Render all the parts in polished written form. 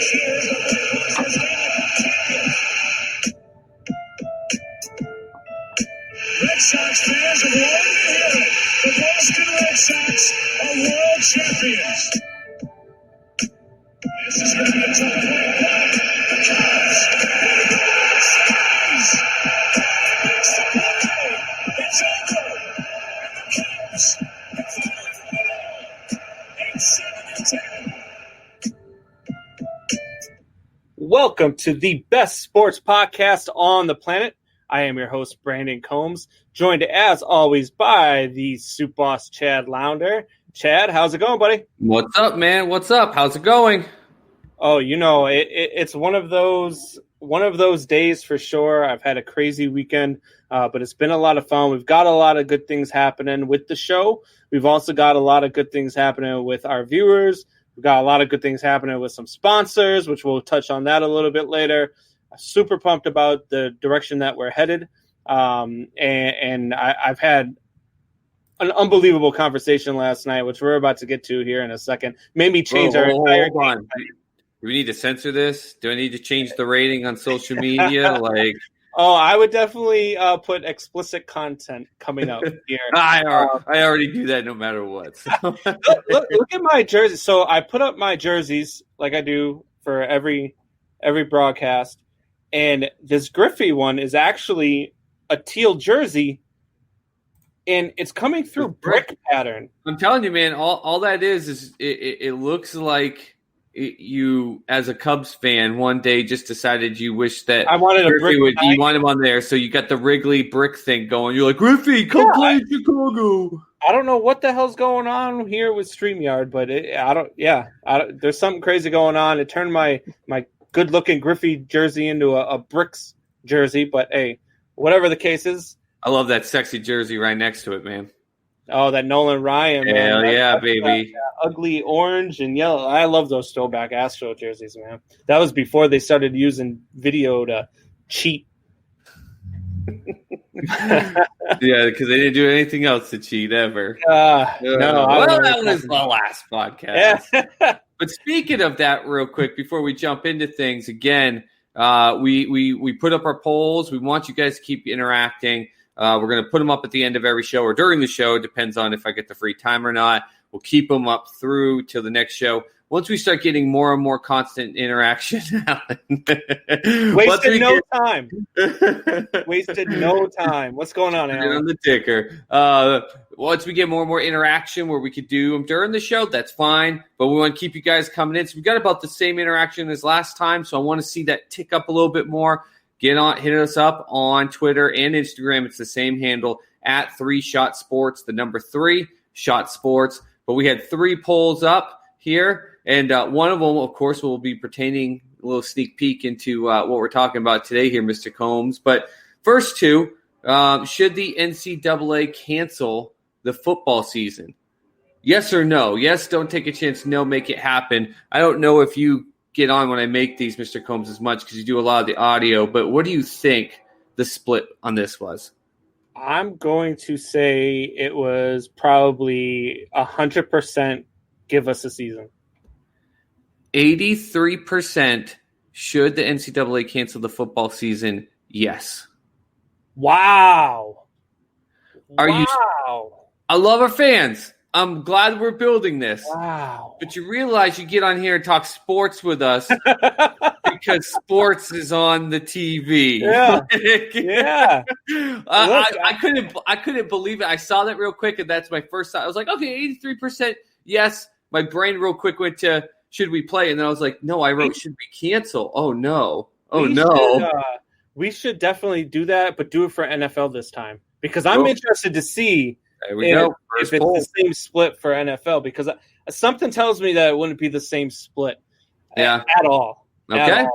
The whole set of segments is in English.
Red Sox fans have wanted to hear it. The Boston Red Sox are world champions. This is going to be a tough play. The Cubs. It's the play. It's over. And the Cubs have fallen for it all. 8-7-10. Welcome to the best sports podcast on the planet. I am your host, Brandon Combs, joined as always by the Soup Boss, Chad Lounder. Chad, how's it going, buddy? What's up, man? What's up? How's it going? Oh, you know, it's one of those days for sure. I've had a crazy weekend, but it's been a lot of fun. We've got a lot of good things happening with the show. We've also got a lot of good things happening with our viewers. We've got a lot of good things happening with some sponsors, which we'll touch on that a little bit later. Super pumped about the direction that we're headed. And I've had an unbelievable conversation last night, which we're about to get to here in a second. Made me change our entire hold on. Do we need to censor this? Do I need to change the rating on social media? Oh, I would definitely put explicit content coming up here. I already do that no matter what. So. look at my jersey. So I put up my jerseys like I do for every broadcast. And this Griffey one is actually a teal jersey, and it's coming through brick pattern. I'm telling you, man, all that is it looks like you, as a Cubs fan, one day just decided you wish that I wanted Griffey you want him on there, so you got the Wrigley brick thing going. You're like, Griffey, come play in Chicago. I don't know what the hell's going on here with StreamYard, but there's something crazy going on. It turned my good-looking Griffey jersey into a Bricks jersey, but hey, whatever the case is. I love that sexy jersey right next to it, man. Oh, that Nolan Ryan, man. Hell yeah, baby. That ugly orange and yellow. I love those throwback Astro jerseys, man. That was before they started using video to cheat. Yeah, because they didn't do anything else to cheat ever. That was the last podcast. Yeah. But speaking of that, real quick, before we jump into things, again, we put up our polls. We want you guys to keep interacting. We're going to put them up at the end of every show or during the show. It depends on if I get the free time or not. We'll keep them up through till the next show. Once we start getting more and more constant interaction, Wasted no time. What's going on, Alan? On the ticker. Once we get more and more interaction where we could do them during the show, that's fine. But we want to keep you guys coming in. So we got about the same interaction as last time. So I want to see that tick up a little bit more. Hit us up on Twitter and Instagram. It's the same handle at 3Shot Sports, the number 3 Shot Sports. But we had 3 polls up here. And one of them, of course, will be pertaining a little sneak peek into what we're talking about today here, Mr. Combs. But first 2, should the NCAA cancel the football season? Yes or no? Yes, don't take a chance. No, make it happen. I don't know if you get on when I make these, Mr. Combs, as much because you do a lot of the audio. But what do you think the split on this was? I'm going to say it was probably 100% give us a season. 83% should the NCAA cancel the football season? Yes. Wow. I love our fans. I'm glad we're building this. Wow. But you realize you get on here and talk sports with us because sports is on the TV. Yeah. Yeah. I couldn't believe it. I saw that real quick, and that's my first thought. I was like, okay, 83%, yes. My brain real quick went to, should we play? And then I was like, no, I wrote, should we cancel? Oh, no. We should definitely do that, but do it for NFL this time. Because I'm interested to see if it's the same split for NFL. Because something tells me that it wouldn't be the same split at all. Okay.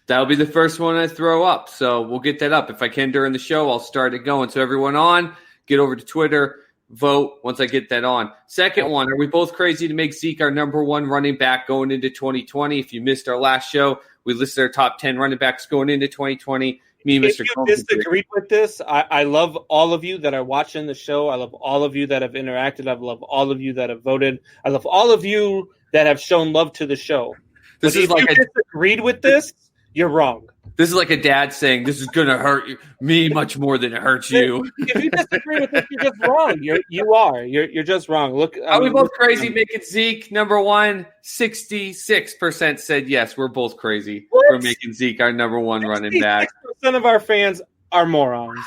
That'll be the first one I throw up. So we'll get that up. If I can during the show, I'll start it going. So everyone on, get over to Twitter. Vote once I get that on. Second one, are we both crazy to make Zeke our number 1 running back going into 2020? If you missed our last show, we listed our top 10 running backs going into 2020. Me and Mr. If you disagree with this, I love all of you that are watching the show. I love all of you that have interacted. I love all of you that have voted. I love all of you that have shown love to the show. This is if like you disagreed with this, you're wrong. This is like a dad saying, "This is going to hurt me much more than it hurts you." If you disagree with this, you're just wrong. You're just wrong. Look, Are we both crazy making Zeke number one? 66% said yes. We're both crazy for making Zeke our number one running back. 66% of our fans are morons.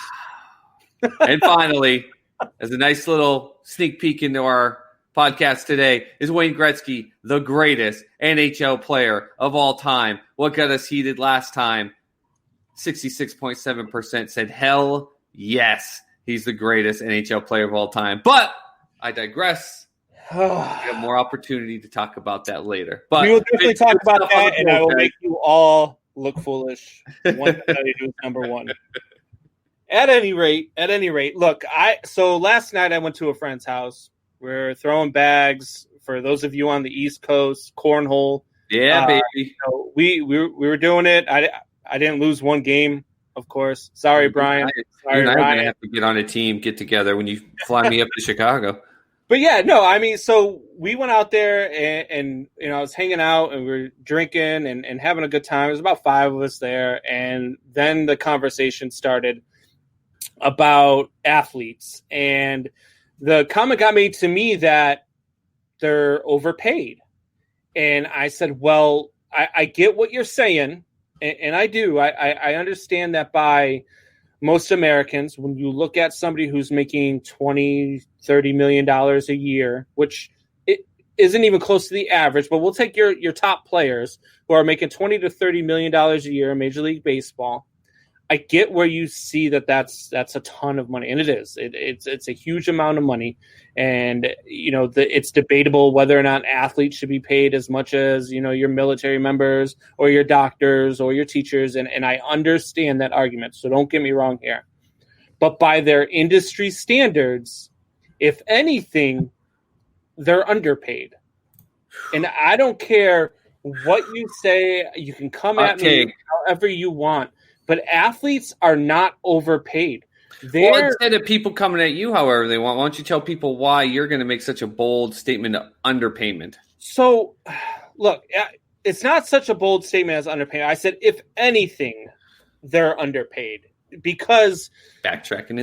And finally, as a nice little sneak peek into our podcast today, is Wayne Gretzky the greatest NHL player of all time? What got us heated last time? 66.7% said hell yes, he's the greatest NHL player of all time. But I digress. We have more opportunity to talk about that later. But we will definitely talk about that, and I will make you all look foolish. One who's number one. At any rate, look, so last night I went to a friend's house. We're throwing bags for those of you on the East Coast, cornhole. Yeah, baby. So we were doing it. I didn't lose one game, of course. Sorry, Brian. Sorry, Ryan. Ryan. Going to have to get on a team, get together when you fly me up to Chicago. But yeah, no, I mean, so we went out there and I was hanging out and we were drinking and having a good time. There was about 5 of us there. And then the conversation started about athletes. And the comment got made to me that they're overpaid. And I said, well, I get what you're saying. And I do. I understand that by most Americans, when you look at somebody who's making $20-30 million a year, which it isn't even close to the average, but we'll take your top players who are making $20-30 million a year in Major League Baseball. I get where you see that's a ton of money, and it is. It's a huge amount of money, and it's debatable whether or not athletes should be paid as much as your military members or your doctors or your teachers, and I understand that argument. So don't get me wrong here, but by their industry standards, if anything, they're underpaid, and I don't care what you say. You can come at me however you want. But athletes are not overpaid. Well, instead of people coming at you however they want, why don't you tell people why you're going to make such a bold statement of underpayment? So, look, it's not such a bold statement as underpaid. I said, if anything, they're underpaid. Because backtracking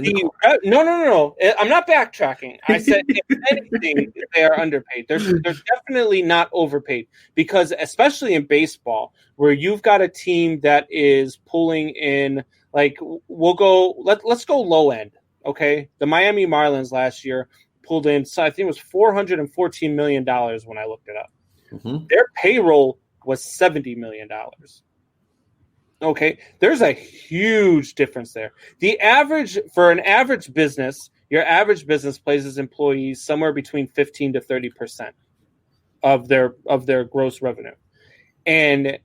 No. I'm not backtracking. I said, if anything, they are underpaid. They're definitely not overpaid because, especially in baseball, where you've got a team that is pulling in, like, let's go low end. Okay, the Miami Marlins last year pulled in, so I think it was $414 million when I looked it up. Mm-hmm. Their payroll was $70 million. Okay, there's a huge difference there. For an average business, your average business places employees somewhere between 15 to 30% of their gross revenue. And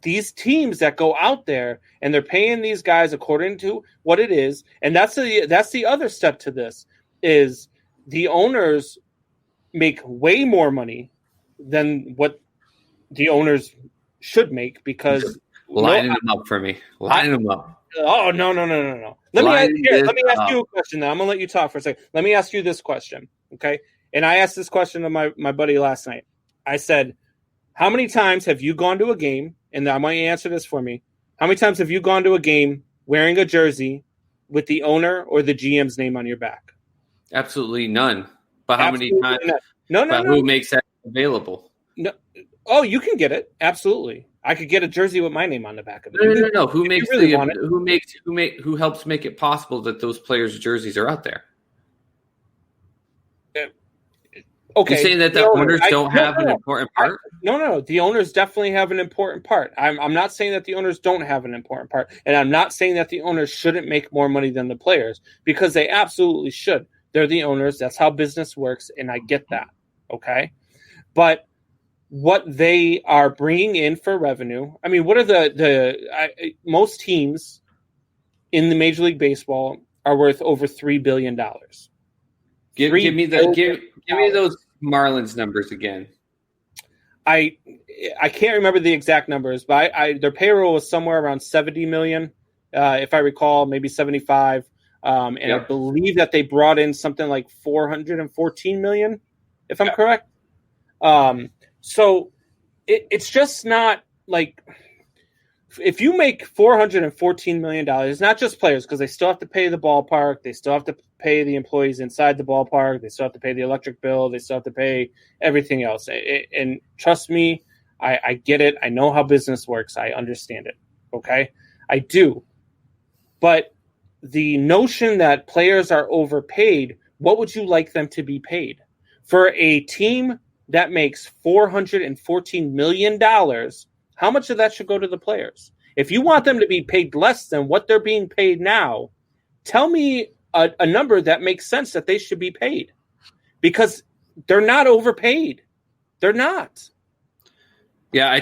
these teams that go out there and they're paying these guys according to what it is, and that's the other step to this, is the owners make way more money than what the owners should make because lining them up for me. Lining them up. Oh, no. Let me ask you a question now. I'm going to let you talk for a second. Let me ask you this question, okay? And I asked this question to my buddy last night. I said, how many times have you gone to a game, and I want you to answer this for me, how many times have you gone to a game wearing a jersey with the owner or the GM's name on your back? Absolutely none. But how many times? No. Who makes that available? No. Oh, you can get it. Absolutely. I could get a jersey with my name on the back of it. No. Who helps make it possible that those players' jerseys are out there? Okay. You're saying that the owners don't have an important part? No. The owners definitely have an important part. I'm not saying that the owners don't have an important part, and I'm not saying that the owners shouldn't make more money than the players, because they absolutely should. They're the owners. That's how business works, and I get that. Okay, but what they are bringing in for revenue. I mean, what are most teams in the Major League Baseball are worth over $3 billion. Give me those Marlins numbers again. I can't remember the exact numbers, but their payroll was somewhere around 70 million, if I recall, maybe 75. And yep. I believe that they brought in something like 414 million, if I'm correct. So it's just not like if you make $414 million, it's not just players because they still have to pay the ballpark. They still have to pay the employees inside the ballpark. They still have to pay the electric bill. They still have to pay everything else. And trust me, I get it. I know how business works. I understand it. Okay? I do. But the notion that players are overpaid, what would you like them to be paid? For a team that makes $414 million, how much of that should go to the players? If you want them to be paid less than what they're being paid now, tell me a number that makes sense that they should be paid. Because they're not overpaid. They're not. Yeah,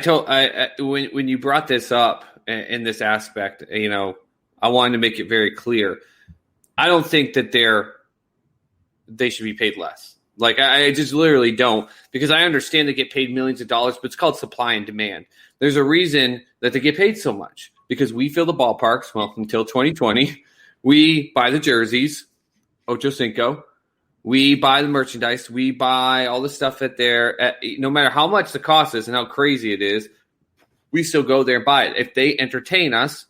when you brought this up in this aspect, I wanted to make it very clear. I don't think that they should be paid less. Like, I just literally don't, because I understand they get paid millions of dollars, but it's called supply and demand. There's a reason that they get paid so much, because we fill the ballparks, well, until 2020. We buy the jerseys, Ocho Cinco. We buy the merchandise. We buy all the stuff no matter how much the cost is and how crazy it is, we still go there and buy it. If they entertain us,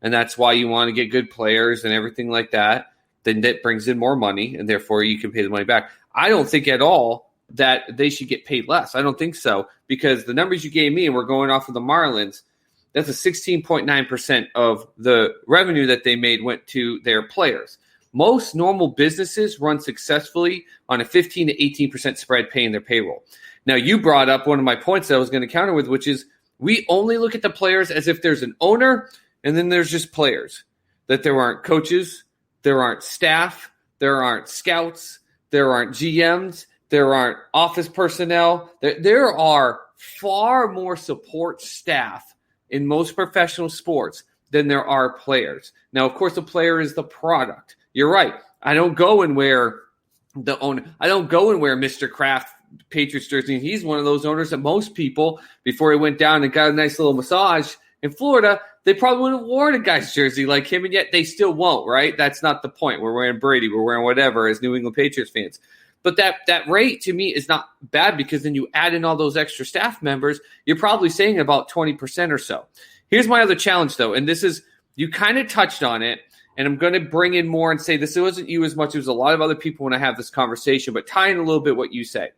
and that's why you want to get good players and everything like that, then that brings in more money, and therefore you can pay the money back. I don't think at all that they should get paid less. I don't think so, because the numbers you gave me, and we're going off of the Marlins, that's a 16.9% of the revenue that they made went to their players. Most normal businesses run successfully on a 15 to 18% spread paying their payroll. Now, you brought up one of my points that I was going to counter with, which is we only look at the players as if there's an owner and then there's just players, that there aren't coaches, there aren't staff, there aren't scouts, there aren't GMs, there aren't office personnel. There are far more support staff in most professional sports than there are players. Now, of course, the player is the product. You're right. I don't go and wear Mr. Kraft Patriots jersey. He's one of those owners that most people, before he went down and got a nice little massage in Florida, they probably wouldn't have worn a guy's jersey like him, and yet they still won't, right? That's not the point. We're wearing Brady. We're wearing whatever as New England Patriots fans. But that rate, to me, is not bad, because then you add in all those extra staff members, you're probably saying about 20% or so. Here's my other challenge, though, and this is, you kind of touched on it, and I'm going to bring in more and say this wasn't you as much as a lot of other people when I have this conversation, but tie in a little bit what you say.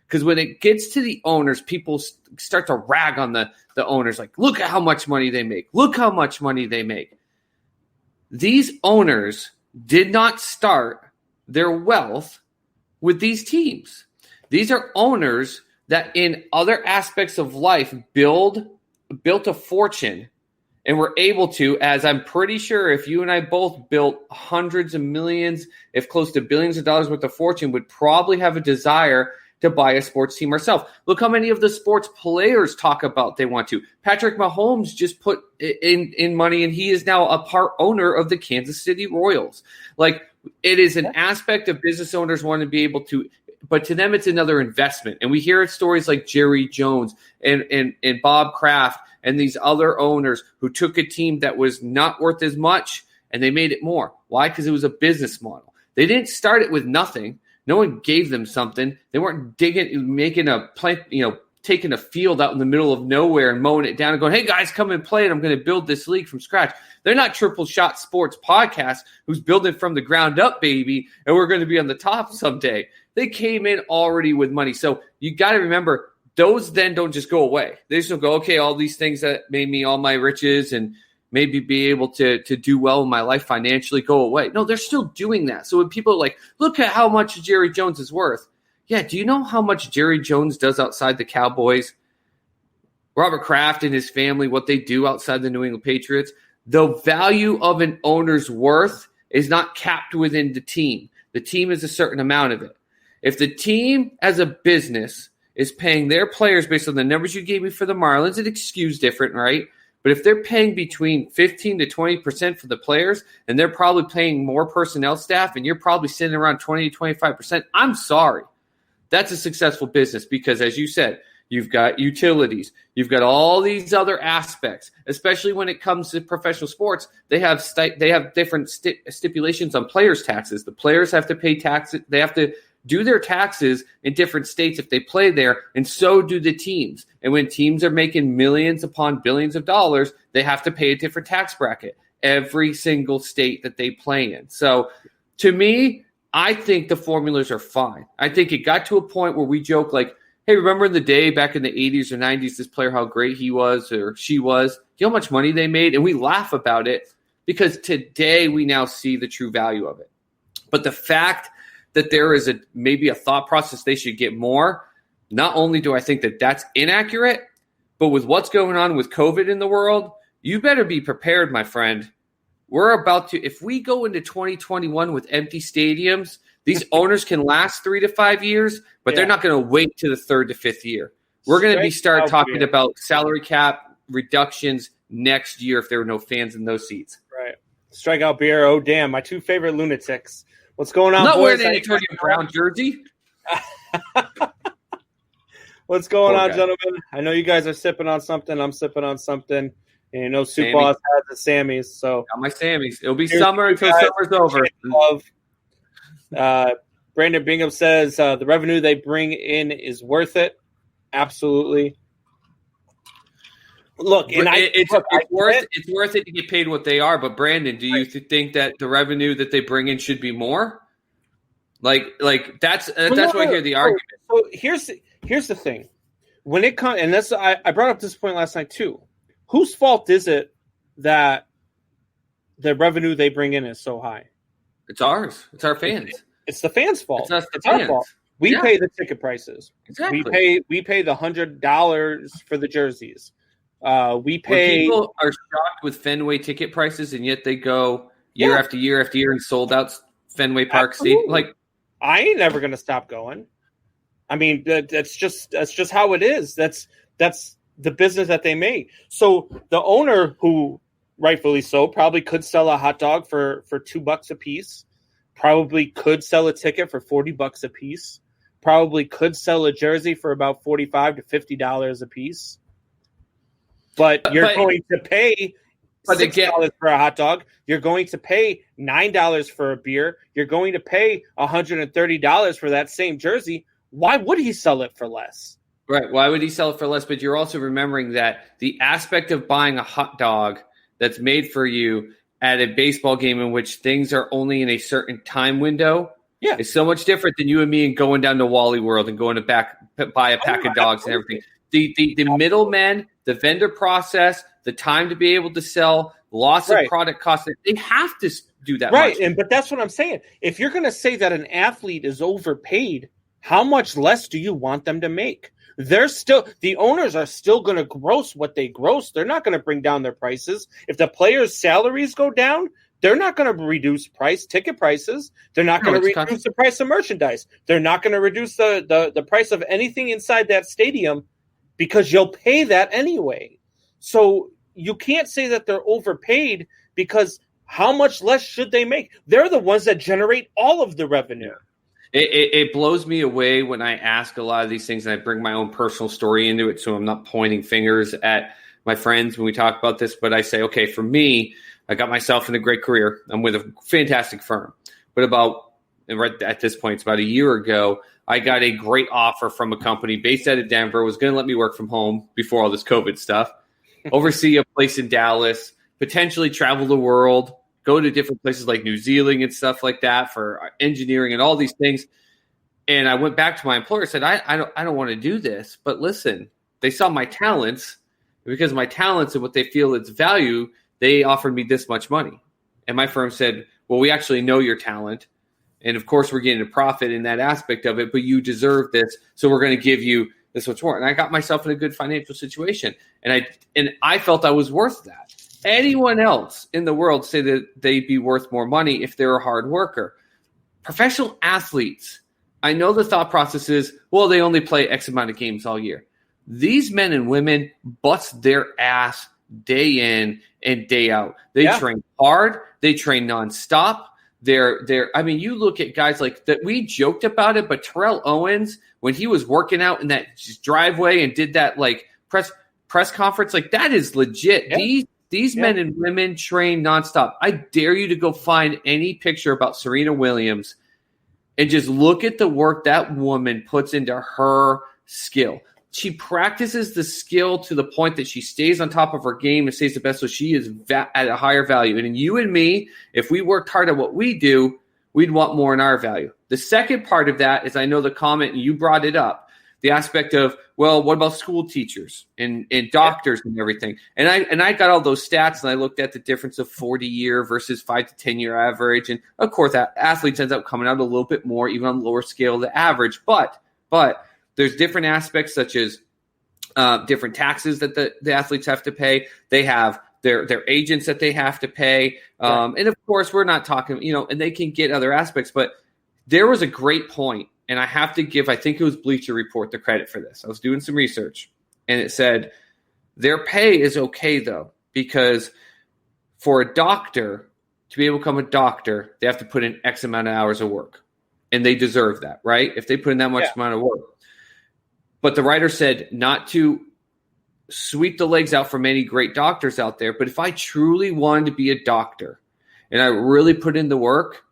Because when it gets to the owners, people start to rag on the owners, like, look at how much money they make. Look how much money they make. These owners did not start their wealth with these teams. These are owners that in other aspects of life built a fortune and were able to, as I'm pretty sure if you and I both built hundreds of millions, if close to billions of dollars worth of fortune, would probably have a desire to buy a sports team ourselves. Look how many of the sports players talk about they want to. Patrick Mahomes just put in money, and he is now a part owner of the Kansas City Royals. Like, it is an aspect of business owners want to be able to, but to them it's another investment. And we hear stories like Jerry Jones and Bob Kraft and these other owners who took a team that was not worth as much and they made it more. Why? Because it was a business model. They didn't start it with nothing. No one gave them something. They weren't making a plant, taking a field out in the middle of nowhere and mowing it down and going, hey, guys, come and play it. I'm going to build this league from scratch. They're not Triple Shot Sports Podcast who's building from the ground up, baby, and we're going to be on the top someday. They came in already with money. So you got to remember, those then don't just go away. They just don't go, okay, all these things that made me all my riches and maybe be able to do well in my life financially go away. No, they're still doing that. So when people are like, look at how much Jerry Jones is worth. Yeah, do you know how much Jerry Jones does outside the Cowboys? Robert Kraft and his family, what they do outside the New England Patriots? The value of an owner's worth is not capped within the team. The team is a certain amount of it. If the team as a business is paying their players based on the numbers you gave me for the Marlins, it skews different, right? But if they're paying between 15 to 20% for the players, and they're probably paying more personnel staff, and you're probably sitting around 20 to 25%, I'm sorry. That's a successful business because, as you said, you've got utilities. You've got all these other aspects, especially when it comes to professional sports. They have different stipulations on players' taxes. The players have to pay taxes. They have to do their taxes in different states if they play there, and so do the teams. And when teams are making millions upon billions of dollars, they have to pay a different tax bracket every single state that they play in. So to me, I think the formulas are fine. I think it got to a point where we joke like, hey, remember in the day back in the 80s or 90s, this player, how great he was or she was, you know how much money they made? And we laugh about it because today we now see the true value of it. But the fact that there is maybe a thought process they should get more, not only do I think that that's inaccurate, but with what's going on with COVID in the world, you better be prepared, my friend. We're about to, if we go into 2021 with empty stadiums, these owners can last 3 to 5 years, but they're not going to wait to the 3rd to 5th year. We're going to start talking about salary cap reductions next year if there were no fans in those seats. Right. Strikeout beer. Oh, damn. My 2 favorite lunatics. What's going on, not boys? Wearing an Antonio Brown jersey. What's going on, gentlemen? I know you guys are sipping on something. I'm sipping on something. And you know, Soup Boss has the Sammys. So got my Sammys. It'll be summer until summer's over. Brandon Bingham says the revenue they bring in is worth it. Absolutely. Look, and it's worth it to get paid what they are. But Brandon, do you think that the revenue that they bring in should be more? Like that's what I hear the argument. So here's the thing. When it comes, and that's I brought up this point last night too. Whose fault is it that the revenue they bring in is so high? It's ours. It's our fans. It's the fans' fault. It's us, the it's fans. Our fault. We pay the ticket prices. Exactly. We pay the $100 for the jerseys. We pay. When people are shocked with Fenway ticket prices, and yet they go year after year after year and sold out Fenway Park Stadium. Like, I ain't never gonna stop going. I mean, that's just how it is. That's the business that they make. So the owner, who rightfully so, probably could sell a hot dog for $2 a piece. Probably could sell a ticket for $40 a piece. Probably could sell a jersey for about $45 to $50 a piece. But you're going to pay $6 for a hot dog. You're going to pay $9 for a beer. You're going to pay $130 for that same jersey. Why would he sell it for less? Right. Why would he sell it for less? But you're also remembering that the aspect of buying a hot dog that's made for you at a baseball game in which things are only in a certain time window is so much different than you and me and going down to Wally World and going to buy a pack of dogs and everything. The middlemen, the vendor process, the time to be able to sell, loss of product costs, they have to do that. Right. But that's what I'm saying. If you're going to say that an athlete is overpaid, how much less do you want them to make? The owners are still going to gross what they gross. They're not going to bring down their prices. If the players' salaries go down, they're not going to reduce ticket prices. They're not going to reduce the price of merchandise. They're not going to reduce the price of anything inside that stadium because you'll pay that anyway. So you can't say that they're overpaid because how much less should they make? They're the ones that generate all of the revenue. It blows me away when I ask a lot of these things and I bring my own personal story into it, so I'm not pointing fingers at my friends when we talk about this, but I say, okay, for me, I got myself in a great career. I'm with a fantastic firm. But right at this point, it's about a year ago, I got a great offer from a company based out of Denver, was going to let me work from home before all this COVID stuff, oversee a place in Dallas, potentially travel the world, go to different places like New Zealand and stuff like that for engineering and all these things. And I went back to my employer and said, I don't want to do this. But listen, they saw my talents. Because of my talents and what they feel its value, they offered me this much money. And my firm said, well, we actually know your talent. And of course, we're getting a profit in that aspect of it, but you deserve this. So we're going to give you this much more. And I got myself in a good financial situation. And I felt I was worth that. Anyone else in the world say that they'd be worth more money if they're a hard worker. Professional athletes, I know the thought process is, well, they only play X amount of games all year. These men and women bust their ass day in and day out. They train hard. They train nonstop. You look at guys like that. We joked about it, but Terrell Owens, when he was working out in that driveway and did that like press conference, like that is legit. Yeah. These men and women train nonstop. I dare you to go find any picture about Serena Williams and just look at the work that woman puts into her skill. She practices the skill to the point that she stays on top of her game and stays the best, so she is at a higher value. And you and me, if we worked hard at what we do, we'd want more in our value. The second part of that is, I know the comment, and you brought it up, the aspect of, well, what about school teachers and doctors and everything? And I got all those stats, and I looked at the difference of 40-year versus 5 to 10-year average. And, of course, athletes ends up coming out a little bit more, even on the lower scale of the average. But there's different aspects, such as different taxes that the athletes have to pay. They have their agents that they have to pay. And, of course, we're not talking, and they can get other aspects. But there was a great point, and I have to give, I think it was Bleacher Report, the credit for this. I was doing some research, and it said their pay is okay, though, because for a doctor to be able to become a doctor, they have to put in X amount of hours of work. And they deserve that, right? If they put in that much amount of work. But the writer said not to sweep the legs out for many great doctors out there. But if I truly wanted to be a doctor and I really put in the work,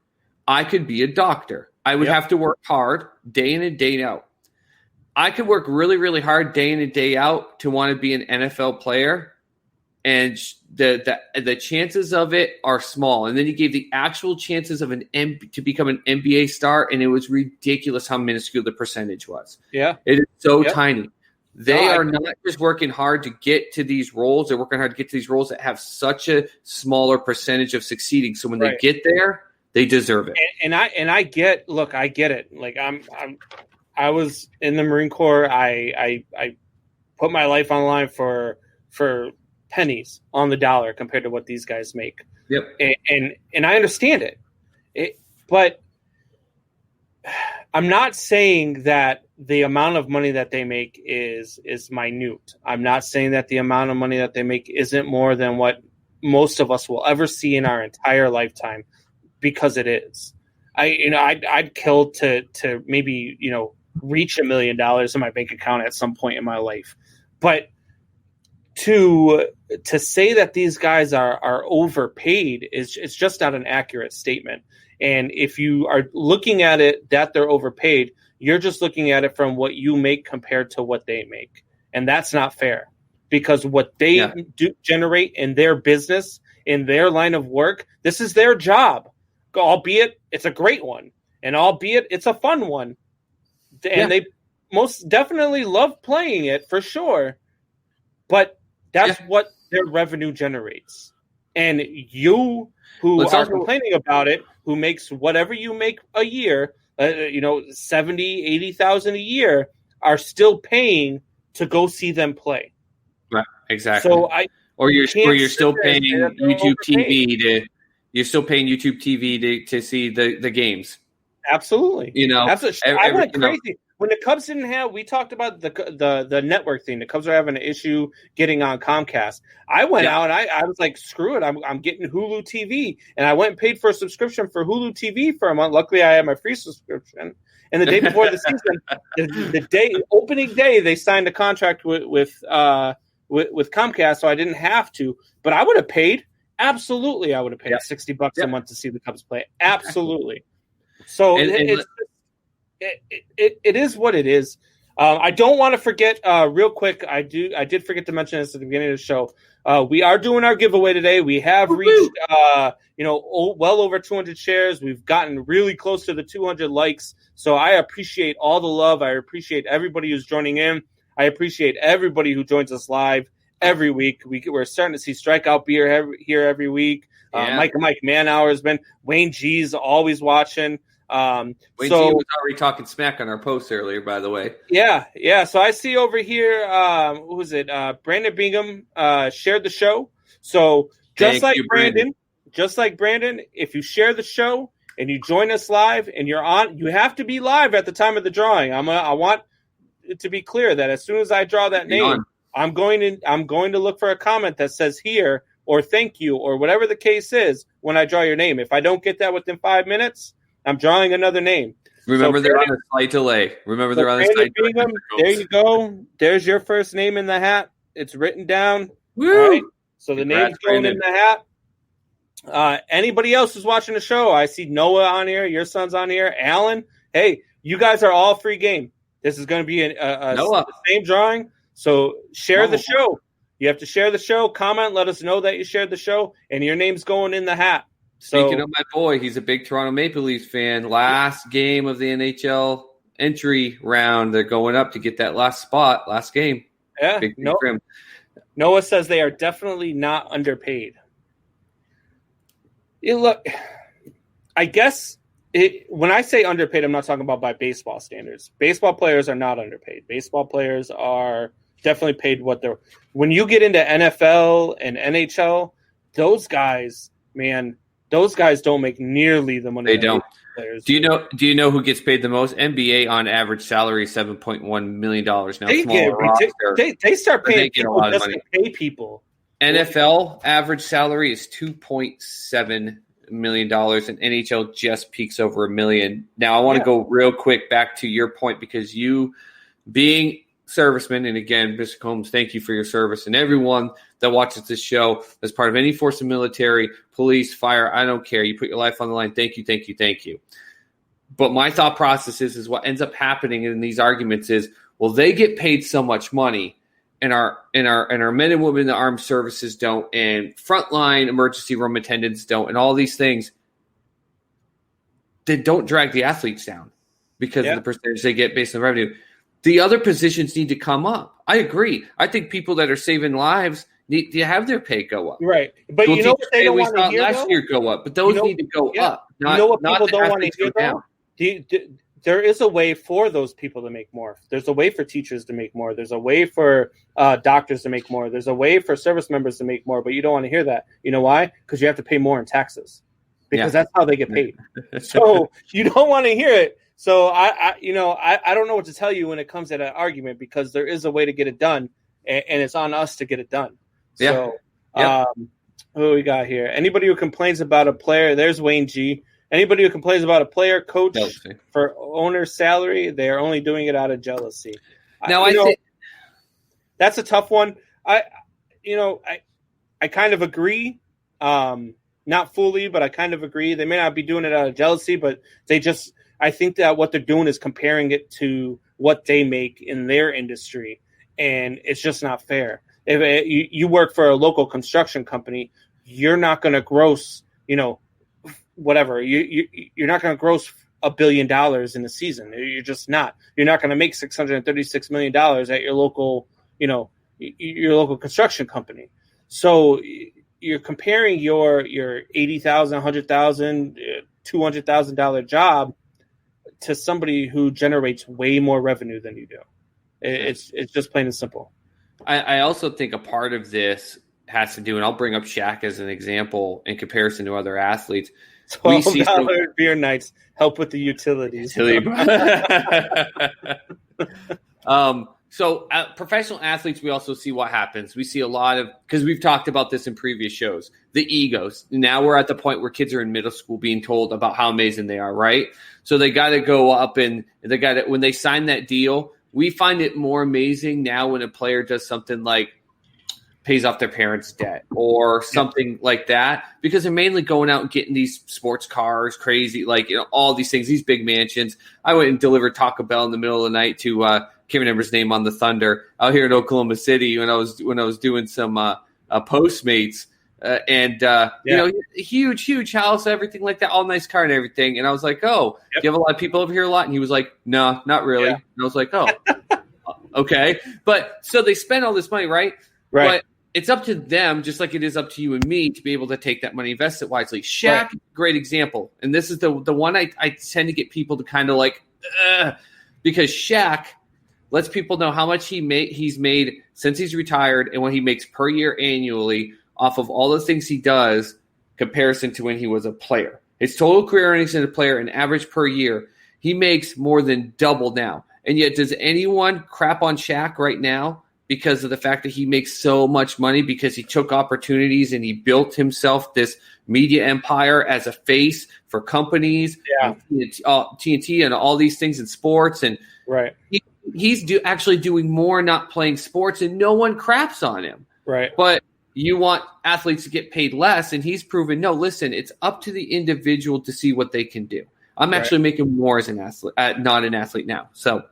I could be a doctor. I would have to work hard day in and day out. I could work really, really hard day in and day out to want to be an NFL player. And the chances of it are small. And then he gave the actual chances of to become an NBA star, and it was ridiculous how minuscule the percentage was. Yeah, it is so tiny. They are not just working hard to get to these roles; they're working hard to get to these roles that have such a smaller percentage of succeeding. So when they get there, they deserve it. And I get it. Like I was in the Marine Corps. I put my life on the line for pennies on the dollar compared to what these guys make. Yep. And I understand it. But I'm not saying that the amount of money that they make is minute. I'm not saying that the amount of money that they make isn't more than what most of us will ever see in our entire lifetime, because it is. I'd kill to maybe, reach $1 million in my bank account at some point in my life. But to say that these guys are overpaid is just not an accurate statement. And if you are looking at it that they're overpaid, you're just looking at it from what you make compared to what they make. And that's not fair, because what they do generate in their business, in their line of work, this is their job, albeit it's a great one, and albeit it's a fun one. And they most definitely love playing it, for sure. But that's what their revenue generates. And you who are complaining about it, who makes whatever you make a year, 70, 80,000 a year, are still paying to go see them play. Right, exactly. So you're still paying YouTube TV to see the games. Absolutely. I went crazy. When the Cubs didn't have, we talked about the network thing. The Cubs are having an issue getting on Comcast. I went out and I was like, screw it. I'm getting Hulu TV. And I went and paid for a subscription for Hulu TV for a month. Luckily, I had my free subscription. And the day before the season, the opening day, they signed a contract with Comcast, so I didn't have to. But I would have paid. Absolutely, I would have paid $60 a month to see the Cubs play. Absolutely. So it is what it is. I don't want to forget, real quick, I did forget to mention this at the beginning of the show. We are doing our giveaway today. We have reached, well over 200 shares. We've gotten really close to the 200 likes. So I appreciate all the love. I appreciate everybody who's joining in. I appreciate everybody who joins us live every week. We're starting to see Strikeout Beer here every week. Mike Manauer has been. Wayne G's always watching. Wayne G was already talking smack on our post earlier, by the way. Yeah. So I see over here, who was it? Brandon Bingham shared the show. So just like Brandon, if you share the show and you join us live and you're on, you have to be live at the time of the drawing. I want it to be clear that as soon as I draw that name, I'm going to look for a comment that says here or thank you or whatever the case is when I draw your name. If I don't get that within 5 minutes, I'm drawing another name. Remember, they're on a slight delay. There you go. There's your first name in the hat. It's written down. Woo! All right. So the name's going in the hat. Anybody else who's watching the show? I see Noah on here. Your son's on here. Alan, hey, you guys are all free game. This is going to be the same drawing. So share the show. You have to share the show, comment, let us know that you shared the show, and your name's going in the hat. Speaking of my boy, he's a big Toronto Maple Leafs fan. Last game of the NHL entry round, they're going up to get that last spot, last game. Yeah, Noah says they are definitely not underpaid. Look, I guess when I say underpaid, I'm not talking about by baseball standards. Baseball players are not underpaid. Baseball players are definitely paid what they're. When you get into NFL and NHL, those guys, man, those guys don't make nearly the money. They don't. Players do. Do you know who gets paid the most? NBA on average salary is $7.1 million now. They start paying people just to pay people. NFL average salary is $2.7 million, and NHL just peaks over $1 million. Now, I want to go real quick back to your point, because you being servicemen, and again, Mr. Combs, thank you for your service, and everyone that watches this show as part of any force of military, police, fire, I don't care. You put your life on the line. Thank you, thank you, thank you. But my thought process is what ends up happening in these arguments is, well, they get paid so much money, and our men and women in the armed services don't, and frontline emergency room attendants don't, and all these things. They don't drag the athletes down because of the percentage they get based on revenue. The other positions need to come up. I agree. I think people that are saving lives need to have their pay go up. Right. But you know what they don't want to hear, last year go up, but those need to go up. You know what people don't want to hear, though? There is a way for those people to make more. There's a way for teachers to make more. There's a way for doctors to make more. There's a way for service members to make more, but you don't want to hear that. You know why? Because you have to pay more in taxes, because that's how they get paid. So you don't want to hear it. So I don't know what to tell you when it comes to that argument, because there is a way to get it done, and it's on us to get it done. So who we got here? Anybody who complains about a player, there's Wayne G. Anybody who complains about a player, coach, for owner's salary, they are only doing it out of jealousy. Now, I think that's a tough one. I kind of agree. Not fully, but I kind of agree. They may not be doing it out of jealousy, but I think that what they're doing is comparing it to what they make in their industry, and it's just not fair. If you work for a local construction company, you're not going to gross, whatever. You're not going to gross $1 billion in a season. You're just not. You're not going to make $636 million at your local, your local construction company. So you're comparing your $80,000, $100,000, $200,000 job to somebody who generates way more revenue than you do. It's just plain and simple. I also think a part of this has to do, and I'll bring up Shaq as an example in comparison to other athletes. $12 beer nights help with the utilities. So professional athletes, we also see what happens. We see a lot of, because we've talked about this in previous shows, the egos. Now we're at the point where kids are in middle school being told about how amazing they are, right? So they got to go up, and they got to, when they sign that deal, we find it more amazing now when a player does something like pays off their parents' debt or something like that, because they're mainly going out and getting these sports cars, crazy, all these things, these big mansions. I went and delivered Taco Bell in the middle of the night to can't remember his name on the Thunder out here in Oklahoma City when I was doing some Postmates huge house, everything like that, all nice car and everything. And I was like, oh, you have a lot of people over here a lot? And he was like, no, not really. And I was like, oh, okay. But so they spend all this money, right? But it's up to them, just like it is up to you and me, to be able to take that money, invest it wisely. Shaq, great example. And this is the one I tend to get people to kind of because Shaq lets people know how much he's made since he's retired and what he makes per year annually off of all the things he does comparison to when he was a player. His total career earnings as a player, an average per year, he makes more than double now. And yet, does anyone crap on Shaq right now because of the fact that he makes so much money, because he took opportunities and he built himself this media empire as a face for companies, TNT and all these things in sports. And he's actually doing more not playing sports, and no one craps on him. Right. But you want athletes to get paid less, and he's proven, no, listen, it's up to the individual to see what they can do. I'm actually making more as an athlete, not an athlete now. So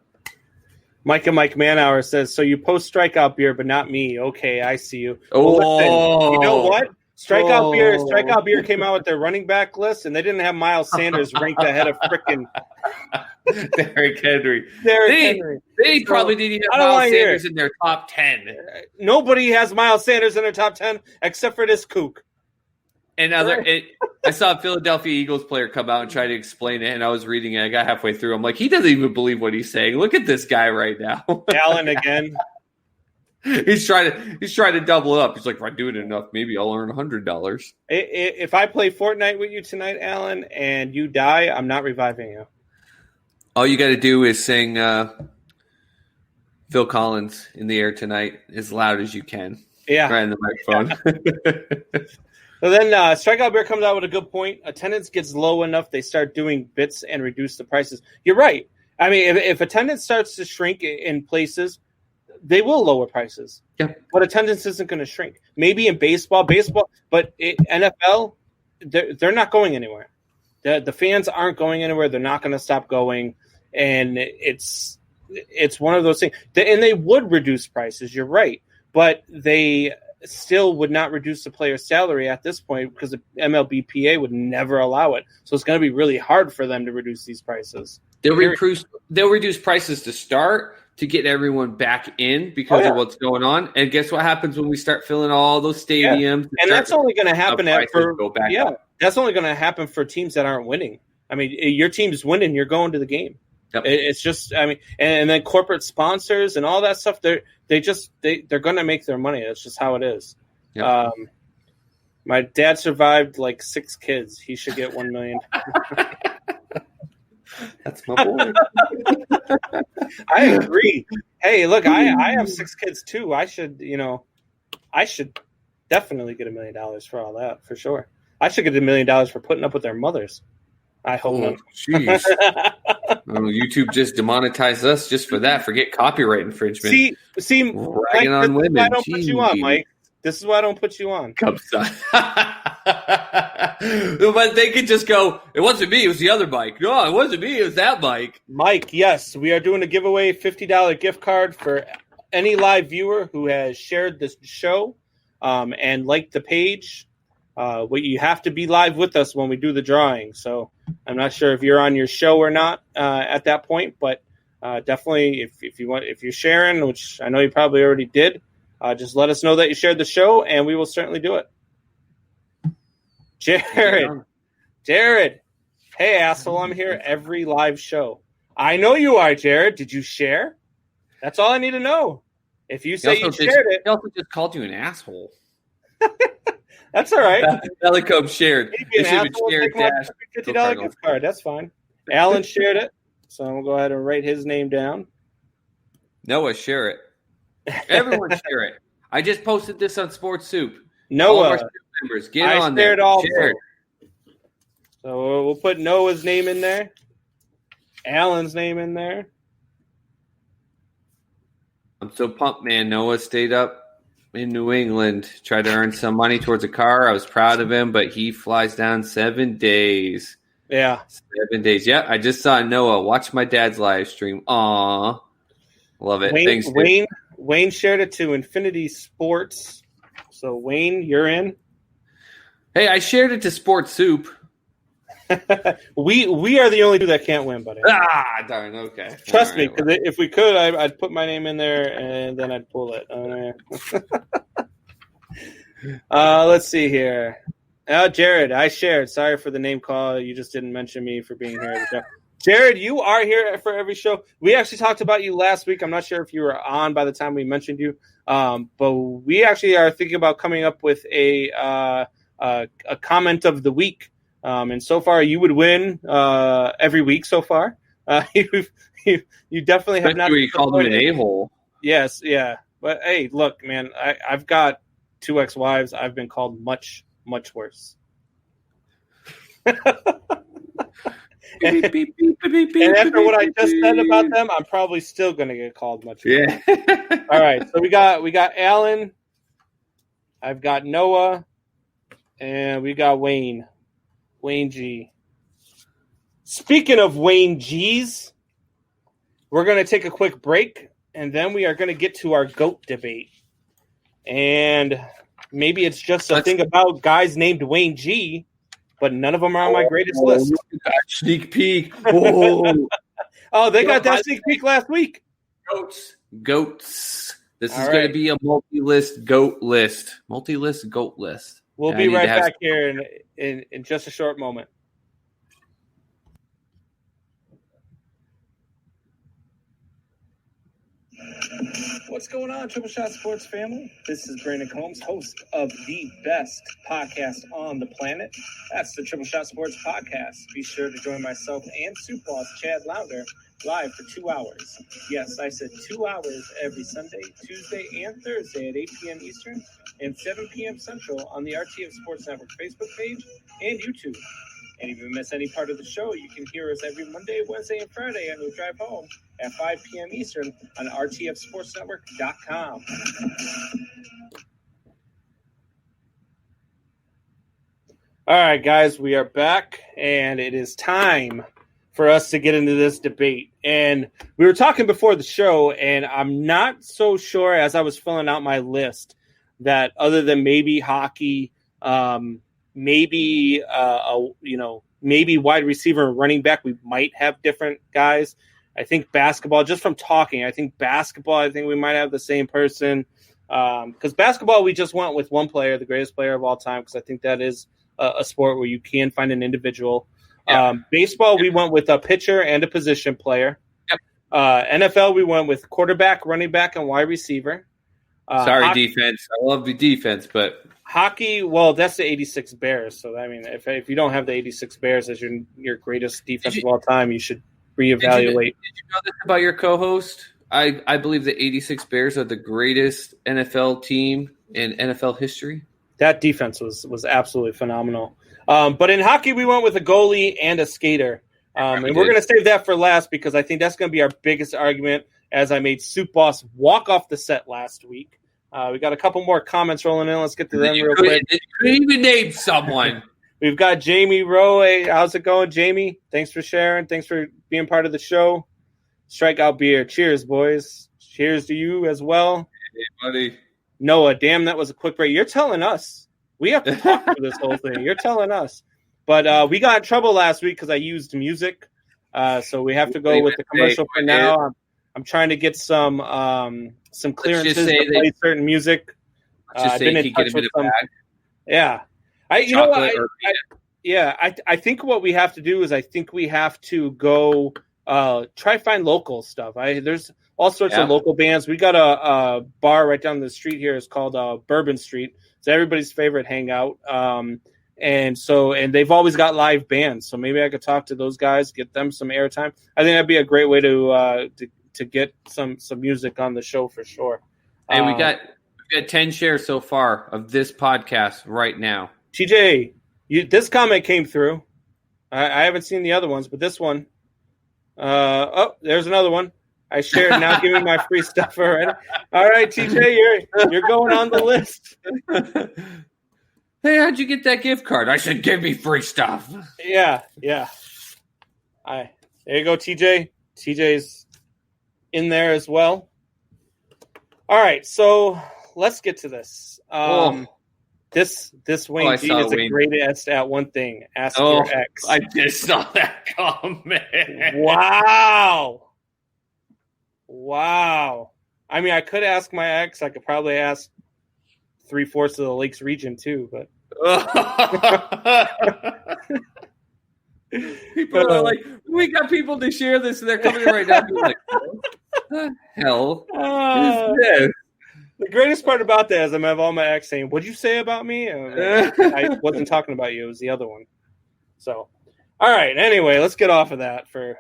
Mike and Mike Manhour says, so you post strikeout beer, but not me. Okay, I see you. Oh. Well, listen, you know what? Strikeout beer came out with their running back list, and they didn't have Miles Sanders ranked ahead of frickin' Derrick Henry. They probably didn't have Miles Sanders in their top 10. Nobody has Miles Sanders in their top 10 except for this kook. And I saw a Philadelphia Eagles player come out and try to explain it, and I was reading it. I got halfway through. I'm like, he doesn't even believe what he's saying. Look at this guy right now. Allen again. He's trying to double it up. He's like, if I do it enough, maybe I'll earn $100. If I play Fortnite with you tonight, Allen, and you die, I'm not reviving you. All you got to do is sing Phil Collins in the air tonight as loud as you can. Yeah. Right in the microphone. So then Strikeout Bear comes out with a good point. Attendance gets low enough, they start doing bits and reduce the prices. You're right. I mean, if attendance starts to shrink in places, they will lower prices. Yeah. But attendance isn't going to shrink. Maybe in baseball, but NFL, they're not going anywhere. The fans aren't going anywhere. They're not going to stop going. And it's one of those things. And they would reduce prices. You're right. But they still would not reduce the player's salary at this point because the MLBPA would never allow it. So it's going to be really hard for them to reduce these prices. They'll reduce prices to start to get everyone back in because of what's going on. And guess what happens when we start filling all those stadiums? Yeah. And that's only going to happen that's only going to happen for teams that aren't winning. I mean, your team's winning, you're going to the game. Yep. It's just, I mean, and then corporate sponsors and all that stuff, they're going to make their money. That's just how it is. Yep. My dad survived like 6 kids. He should get $1 million. That's my boy. I agree. Hey, look, I have 6 kids too. I should definitely get $1 million for all that, for sure. I should get $1 million for putting up with their mothers. I hope not. Jeez. YouTube just demonetized us just for that. Forget copyright infringement. See, Mike, on women. I don't put you on, Mike. This is why I don't put you on. Come son. But they could just go, it wasn't me, it was the other Mike. No, it wasn't me, it was that Mike. Mike, yes, we are doing a giveaway $50 gift card for any live viewer who has shared this show and liked the page. You have to be live with us when we do the drawing. So I'm not sure if you're on your show or not at that point, but definitely if you're sharing, which I know you probably already did, just let us know that you shared the show, and we will certainly do it. Jared, hey asshole, I'm here every live show. I know you are, Jared. Did you share? That's all I need to know. If you say you shared it, he also just called you an asshole. That's all right. Telecom shared. It should be shared. $50 gift card. That's fine. Alan shared it, so I'm gonna go ahead and write his name down. Noah, share it. Everyone share it. I just posted this on Sports Soup. Noah, members, get on there. Share it. So we'll put Noah's name in there, Alan's name in there. I'm so pumped, man. Noah stayed up in New England, tried to earn some money towards a car. I was proud of him, but he flies down 7 days. Yeah. 7 days. Yeah, I just saw Noah. Watch my dad's live stream. Aw. Love it. Thanks, Wayne shared it to Infinity Sports. So, Wayne, you're in. Hey, I shared it to Sports Soup. we are the only two that can't win, buddy. Ah, darn. Okay. Trust me, because if we could, I'd put my name in there and then I'd pull it. Let's see here. Jared, I shared. Sorry for the name call. You just didn't mention me for being here at the show. Jared, you are here for every show. We actually talked about you last week. I'm not sure if you were on by the time we mentioned you, but we actually are thinking about coming up with a comment of the week. And so far, you would win every week so far. You definitely have not. You called me an a-hole. Yes, yeah. But hey, look, man, I've got 2 ex-wives. I've been called much, much worse. And after what I just said about them, I'm probably still going to get called much worse. Yeah. All right, so we got Alan. I've got Noah, and we got Wayne G. Speaking of Wayne G's, we're going to take a quick break, and then we are going to get to our GOAT debate. And maybe it's just a thing about guys named Wayne G, but none of them are on my greatest list. Sneak peek. Oh, oh, they got that sneak peek last week. Goats. This is going to be a multi-list GOAT list. Multi-list GOAT list. We'll be right back here in just a short moment. What's going on, Triple Shot Sports family? This is Brandon Combs, host of the best podcast on the planet. That's the Triple Shot Sports Podcast. Be sure to join myself and Soup Boss Chad Lounder live for 2 hours. Yes, I said 2 hours every Sunday, Tuesday, and Thursday at 8 p.m. Eastern and 7 p.m. Central on the RTF Sports Network Facebook page and YouTube. And if you miss any part of the show, you can hear us every Monday, Wednesday, and Friday on your drive home at 5 p.m. Eastern on rtfsportsnetwork.com. All right, guys, we are back, and it is time for us to get into this debate. And we were talking before the show, and I'm not so sure as I was filling out my list that other than maybe hockey, maybe wide receiver and running back, we might have different guys. I think basketball, just from talking, I think we might have the same person. Because basketball, we just went with one player, the greatest player of all time, because I think that is a sport where you can find an individual. Yeah. Baseball, we went with a pitcher and a position player. Yep. NFL, we went with quarterback, running back, and wide receiver. Hockey, defense. I love the defense, but hockey, well, that's the 86 Bears. So, I mean, if you don't have the 86 Bears as your greatest defense of all time, you should reevaluate. Did you know this about your co-host? I believe the 86 Bears are the greatest NFL team in NFL history. That defense was absolutely phenomenal. But in hockey, we went with a goalie and a skater. And we're going to save that for last because I think that's going to be our biggest argument, as I made Soup Boss walk off the set last week. We got a couple more comments rolling in. Let's get to them real quick. You couldn't even name someone. We've got Jamie Rowe. Hey, how's it going, Jamie? Thanks for sharing. Thanks for being part of the show. Strikeout beer. Cheers, boys. Cheers to you as well. Hey, buddy. Noah, damn, that was a quick break. You're telling us. We have to talk through this whole thing. You're telling us. But we got in trouble last week because I used music. So we have to go with the commercial for now. I'm trying to get some clearances to play certain music. Just say you get him in a bag. Yeah. I think what we have to do is I think we have to go try find local stuff. There's all sorts of local bands. We got a bar right down the street here. It's called Bourbon Street. It's everybody's favorite hangout. And they've always got live bands. So maybe I could talk to those guys, get them some airtime. I think that'd be a great way to get some music on the show for sure. Hey, we got 10 shares so far of this podcast right now. TJ, this comment came through. I haven't seen the other ones, but this one. There's another one. I shared. Now give me my free stuff already. All right, TJ, you're going on the list. Hey, how'd you get that gift card? I said, give me free stuff. Yeah. There you go, TJ. TJ's in there as well. All right, so let's get to this. This Wayne G is the greatest at one thing. Ask your ex. I just saw that comment. Wow. I mean, I could ask my ex. I could probably ask 3/4 of the Lakes region too, but people are like, we got people to share this, and they're coming in right now. Like, what the hell is this? The greatest part about that is I have all my ex saying, "What'd you say about me?" I wasn't talking about you; it was the other one. So, all right. Anyway, let's get off of that before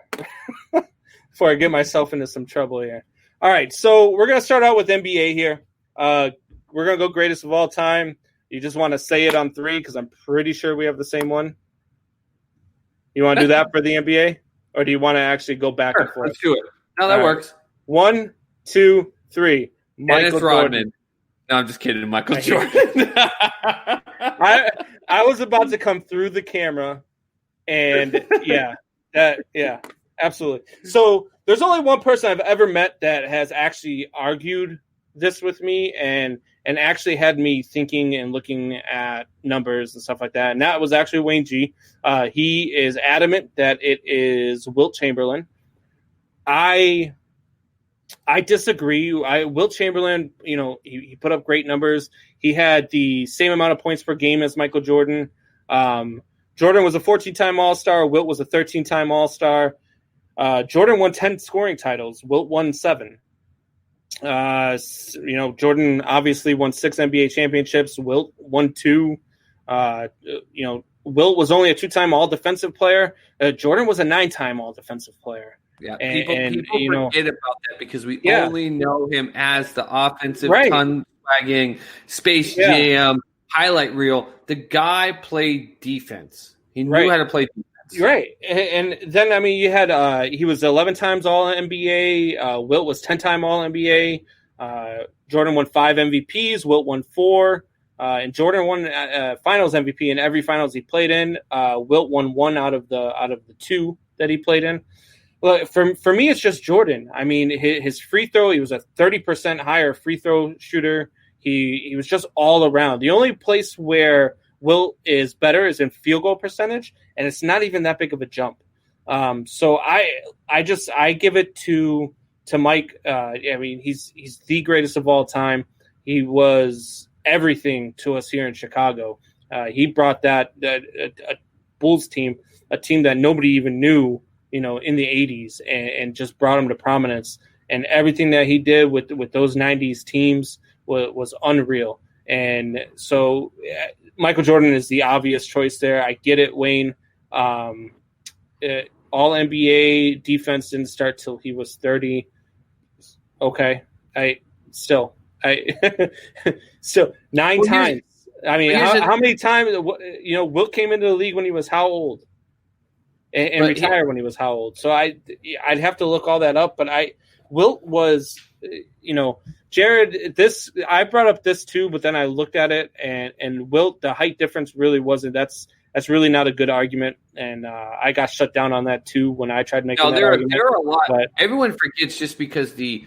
I get myself into some trouble here. All right, so we're gonna start out with NBA here. We're gonna go greatest of all time. You just want to say it on 3 because I'm pretty sure we have the same one. You want to do that for the NBA, or do you want to actually go back and forth? Let's do it. No, that works. 1, 2, 3. Michael Jordan. No, I'm just kidding. Michael Jordan. I was about to come through the camera, and Yeah, absolutely. So there's only one person I've ever met that has actually argued this with me and actually had me thinking and looking at numbers and stuff like that. And that was actually Wayne G. He is adamant that it is Wilt Chamberlain. I disagree. Wilt Chamberlain, he put up great numbers. He had the same amount of points per game as Michael Jordan. Jordan was a 14-time All-Star. Wilt was a 13-time All-Star. Jordan won 10 scoring titles. Wilt won 7. Jordan obviously won 6 NBA championships. Wilt won 2. Wilt was only a 2-time All-Defensive player. Jordan was a 9-time All-Defensive player. Yeah, people forget about that because we only know him as the offensive tongue-wagging Space Jam highlight reel. The guy played defense. He knew how to play defense. Right. And then, you had he was 11 times All-NBA. Wilt was 10-time All-NBA. Jordan won 5 MVPs. Wilt won 4. And Jordan won Finals MVP in every Finals he played in. Wilt won 1 out of the 2 that he played in. Well, for me, it's just Jordan. His free throw, he was a 30% higher free throw shooter. He was just all around. The only place where Wilt is better is in field goal percentage, and it's not even that big of a jump. So I give it to Mike. He's the greatest of all time. He was everything to us here in Chicago. He brought that a Bulls team, a team that nobody even knew, in the 80s, and just brought him to prominence. And everything that he did with those 90s teams was unreal. And so Michael Jordan is the obvious choice there. I get it, Wayne. All NBA defense didn't start till he was 30. Okay. Still 9 times. How many times, Wilt came into the league when he was how old? And retired when he was how old? So I'd have to look all that up. But Wilt was, Jared, I brought up this too, but then I looked at it and Wilt, the height difference really wasn't. That's really not a good argument, and I got shut down on that too when I tried making that argument. There are a lot. But everyone forgets just because the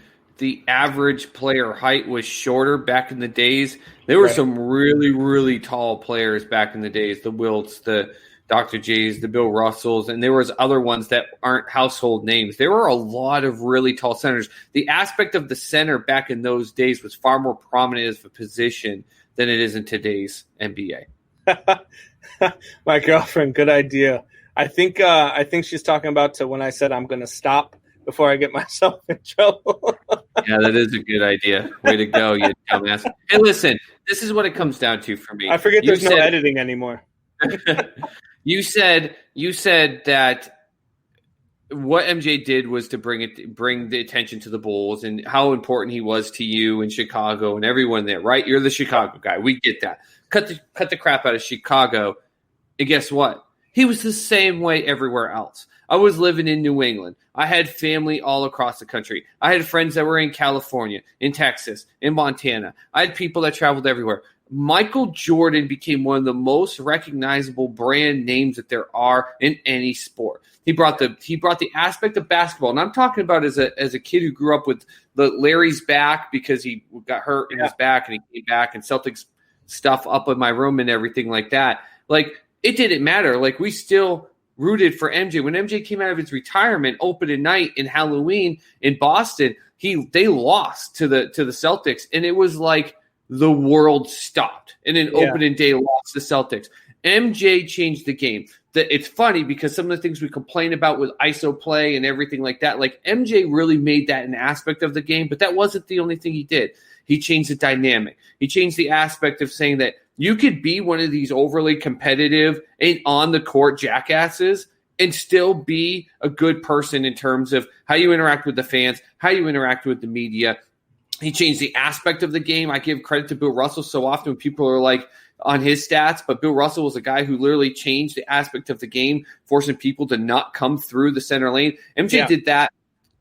average player height was shorter back in the days. There were some really, really tall players back in the days. The Wilts, the Dr. J's, the Bill Russells, and there was other ones that aren't household names. There were a lot of really tall centers. The aspect of the center back in those days was far more prominent as a position than it is in today's NBA. My girlfriend, good idea. I think she's talking about when I said I'm going to stop before I get myself in trouble. Yeah, that is a good idea. Way to go, you dumbass. Hey, listen, this is what it comes down to for me. I forget there's no editing anymore. You said that what MJ did was to bring the attention to the Bulls and how important he was to you in Chicago and everyone there, right? You're the Chicago guy. We get that. Cut the crap out of Chicago. And guess what? He was the same way everywhere else. I was living in New England. I had family all across the country. I had friends that were in California, in Texas, in Montana. I had people that traveled everywhere. Michael Jordan became one of the most recognizable brand names that there are in any sport. He brought the aspect of basketball, and I'm talking about as a kid who grew up with the Larry's back because he got hurt in his back and he came back, and Celtics stuff up in my room and everything like that. Like, it didn't matter. Like, we still rooted for MJ. When MJ came out of his retirement, opening night in Halloween in Boston, they lost to the Celtics, and it was like the world stopped. And an opening day lost the Celtics. MJ changed the game. It's funny because some of the things we complain about with ISO play and everything like that, like MJ really made that an aspect of the game, but that wasn't the only thing he did. He changed the dynamic. He changed the aspect of saying that you could be one of these overly competitive and on-the-court jackasses and still be a good person in terms of how you interact with the fans, how you interact with the media. He changed the aspect of the game. I give credit to Bill Russell so often when people are like on his stats, but Bill Russell was a guy who literally changed the aspect of the game, forcing people to not come through the center lane. MJ did that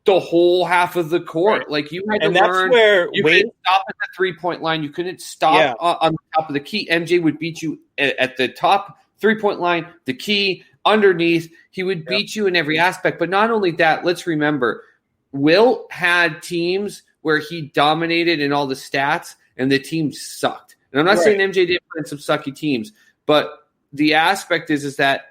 the whole half of the court. Right. Like, you had to learn. Where you couldn't stop at the three-point line. You couldn't stop on the top of the key. MJ would beat you at the top 3-point line, the key, underneath. He would beat you in every aspect. But not only that, let's remember, Wilt had teams where he dominated in all the stats, and the team sucked. And I'm not saying MJ didn't play in some sucky teams, but the aspect is that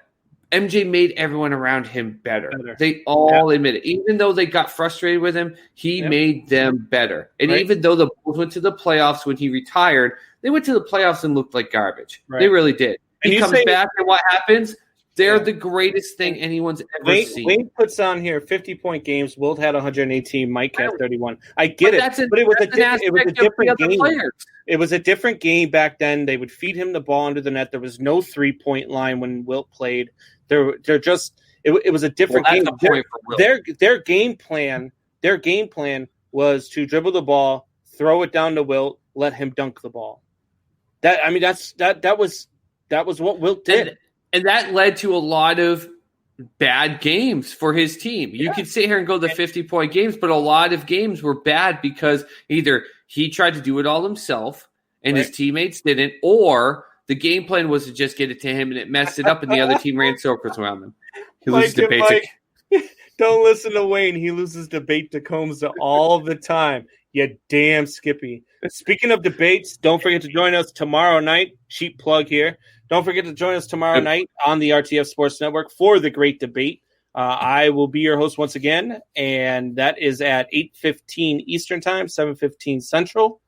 MJ made everyone around him better. They all admit it. Even though they got frustrated with him, he made them better. And even though the Bulls went to the playoffs when he retired, they went to the playoffs and looked like garbage. Right. They really did. And he comes back, and what happens? They're the greatest thing anyone's ever seen. Wayne puts on here 50-point games. Wilt had 118. Mike had 31. I get it, but it was a different game. Players. It was a different game back then. They would feed him the ball under the net. There was no 3-point line when Wilt played. They're just it was a different game. Their game plan was to dribble the ball, throw it down to Wilt, let him dunk the ball. That was what Wilt did. And that led to a lot of bad games for his team. You could sit here and go the 50-point games, but a lot of games were bad because either he tried to do it all himself and his teammates didn't, or the game plan was to just get it to him and it messed it up and the other team ran circles around him. He loses debate. Don't listen to Wayne. He loses debate to Combs all the time. You damn Skippy. Speaking of debates, don't forget to join us tomorrow night. Cheap plug here. Don't forget to join us tomorrow night on the RTF Sports Network for the great debate. I will be your host once again, and that is at 8:15 Eastern Time, 7:15 Central.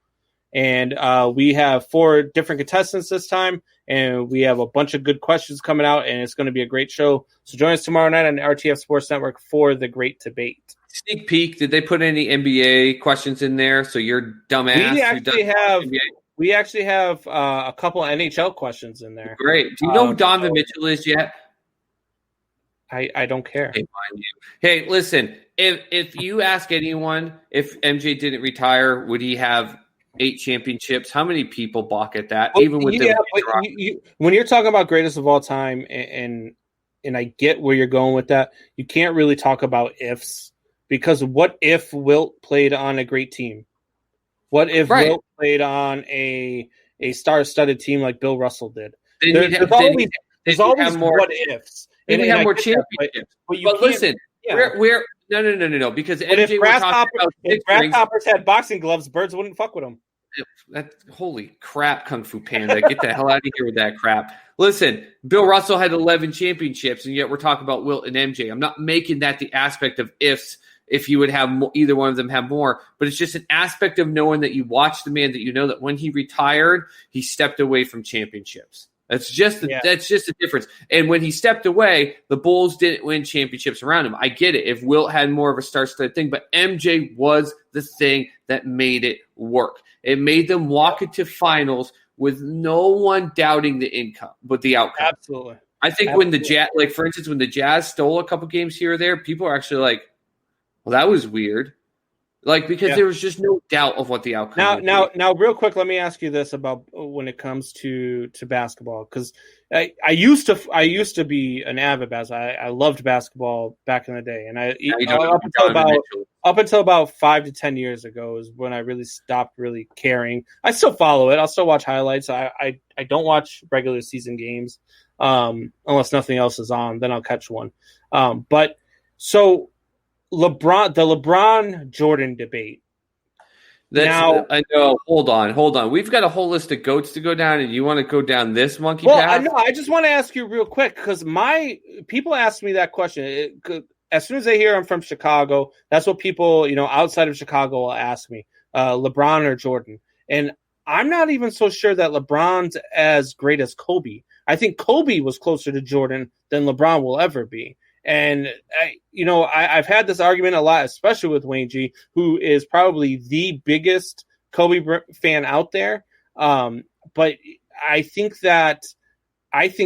And we have 4 different contestants this time, and we have a bunch of good questions coming out, and it's going to be a great show. So join us tomorrow night on the RTF Sports Network for the great debate. Sneak peek, did they put any NBA questions in there? So you're dumbass. We actually have a couple NHL questions in there. Great. Do you know who Donovan Mitchell is yet? I don't care. Hey, listen, if you ask anyone if MJ didn't retire, would he have 8 championships? How many people balk at that? Even with when you're talking about greatest of all time, and I get where you're going with that, you can't really talk about ifs, because what if Wilt played on a great team? What if Wilt played on a star-studded team like Bill Russell did? There's always what ifs. And we have more championships. But listen, we're no. Because MJ if grasshoppers had boxing gloves, birds wouldn't fuck with them. Holy crap, Kung Fu Panda! Get the hell out of here with that crap. Listen, Bill Russell had 11 championships, and yet we're talking about Wilt and MJ. I'm not making that the aspect of ifs. If you would have either one of them have more, but it's just an aspect of knowing that you watch the man, that you know that when he retired, he stepped away from championships. That's just the difference. And when he stepped away, the Bulls didn't win championships around him. I get it. If Wilt had more of a star-studded thing, but MJ was the thing that made it work. It made them walk into finals with no one doubting the outcome. Absolutely. I think when the Jazz, like for instance, when the Jazz stole a couple games here or there, people are actually like, well, that was weird. Like, because there was just no doubt of what the outcome Now, real quick, let me ask you this about when it comes to basketball, because I used to be an avid basketball. I loved basketball back in the day, and up until about 5 to 10 years ago is when I really stopped really caring. I still follow it. I'll still watch highlights. I don't watch regular season games unless nothing else is on. Then I'll catch one. But so. The LeBron Jordan debate. I know. Hold on. We've got a whole list of goats to go down, and you want to go down this monkey path? I know. I just want to ask you real quick, because people ask me that question. As soon as they hear I'm from Chicago, that's what people outside of Chicago will ask me: LeBron or Jordan. And I'm not even so sure that LeBron's as great as Kobe. I think Kobe was closer to Jordan than LeBron will ever be. And I've had this argument a lot, especially with Wayne G, who is probably the biggest Kobe fan out there. But I think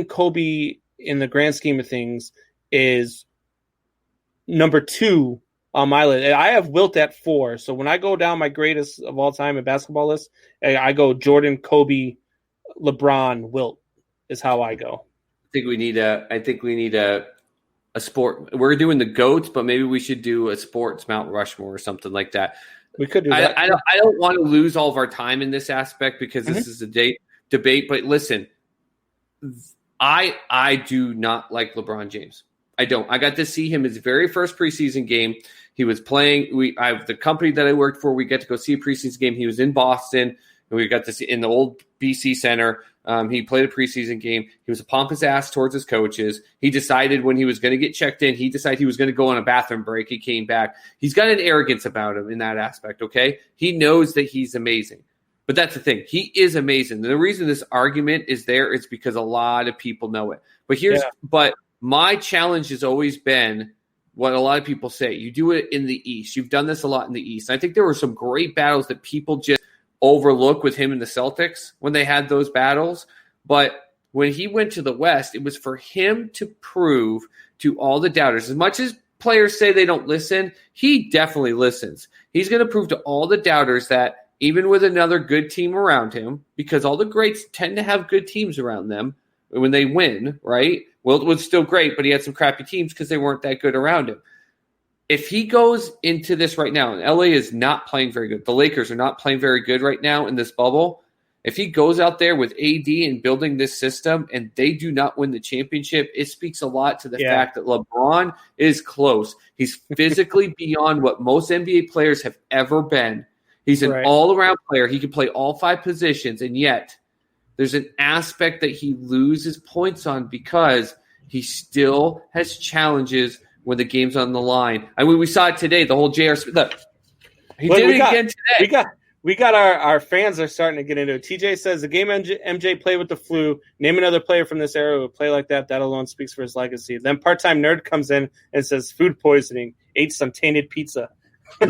Kobe, in the grand scheme of things, is number 2 on my list. I have Wilt at 4. So when I go down my greatest of all time in basketball list, I go Jordan, Kobe, LeBron, Wilt is how I go. I think we need a sport. We're doing the GOATs, but maybe we should do a sports Mount Rushmore or something like that. We could do that. I don't want to lose all of our time in this aspect because this is a debate. But listen, I do not like LeBron James. I don't. I got to see him his very first preseason game. He was playing. The company that I worked for, we got to go see a preseason game. He was in Boston, and we got to see in the old BC Center. He played a preseason game. He was a pompous ass towards his coaches. He decided when he was going to get checked in, he decided he was going to go on a bathroom break. He came back. He's got an arrogance about him in that aspect, okay? He knows that he's amazing. But that's the thing. He is amazing. And the reason this argument is there is because a lot of people know it. But my challenge has always been what a lot of people say. You do it in the East. You've done this a lot in the East. I think there were some great battles that people just overlook with him and the Celtics when they had those battles. But when he went to the West, it was for him to prove to all the doubters. As much as players say they don't listen, he definitely listens. He's going to prove to all the doubters that even with another good team around him, because all the greats tend to have good teams around them when they win, right? Wilt was still great, but he had some crappy teams because they weren't that good around him. If he goes into this right now, and LA is not playing very good, the Lakers are not playing very good right now in this bubble. If he goes out there with AD and building this system and they do not win the championship, it speaks a lot to the fact that LeBron is close. He's physically beyond what most NBA players have ever been. He's an all-around player. He can play all 5 positions, and yet there's an aspect that he loses points on because he still has challenges when the game's on the line. I mean, we saw it today. The whole J.R. Look, he did it again today. We got our fans are starting to get into it. TJ says the game MJ played with the flu. Name another player from this era who would play like that. That alone speaks for his legacy. Then part-time nerd comes in and says food poisoning. Ate some tainted pizza. All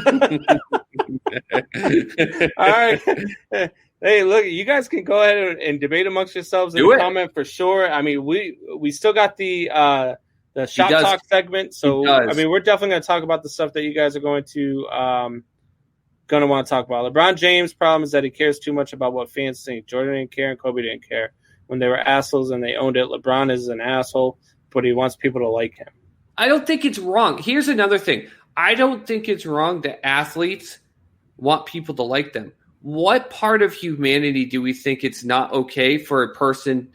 right. Hey, look, you guys can go ahead and debate amongst yourselves and comment for sure. I mean, we still got the shop talk segment, so I mean, we're definitely going to talk about the stuff that you guys are going to want to talk about. LeBron James' problem is that he cares too much about what fans think. Jordan didn't care and Kobe didn't care when they were assholes and they owned it. LeBron is an asshole, but he wants people to like him. I don't think it's wrong. Here's another thing. I don't think it's wrong that athletes want people to like them. What part of humanity do we think it's not okay for a person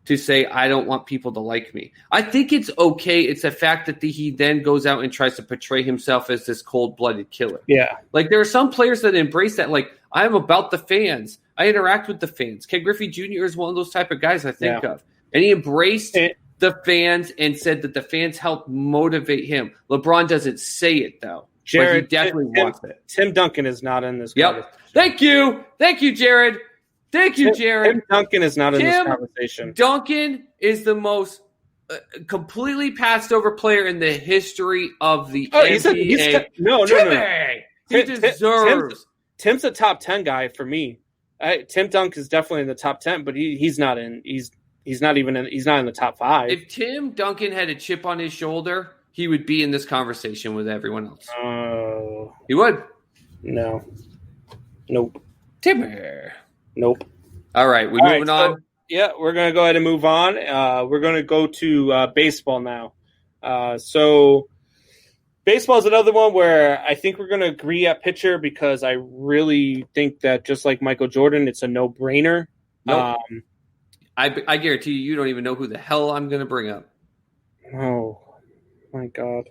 to say, I don't want people to like me? I think it's okay. It's the fact that he then goes out and tries to portray himself as this cold-blooded killer. Yeah. Like, there are some players that embrace that. Like, I'm about the fans. I interact with the fans. Ken Griffey Jr. is one of those type of guys I think of. And he embraced the fans and said that the fans helped motivate him. LeBron doesn't say it, though. Jared, but he definitely wants it. Tim Duncan is not in this conversation. Thank you, Jared. Thank you, Jared. Tim Duncan is not in this conversation. Duncan is the most completely passed over player in the history of the NBA. No. He deserves. Tim's a top 10 guy for me. Tim Duncan is definitely in the top 10, but he's not in. He's not even in. He's not in the top 5. If Tim Duncan had a chip on his shoulder, he would be in this conversation with everyone else. Oh, he would. No. Nope. Timmer. Nope. All right, we're moving on. Yeah, we're going to go ahead and move on. We're going to go to baseball now. So baseball is another one where I think we're going to agree at pitcher because I really think that just like Michael Jordan, it's a no-brainer. Nope. I guarantee you don't even know who the hell I'm going to bring up. Oh, my God.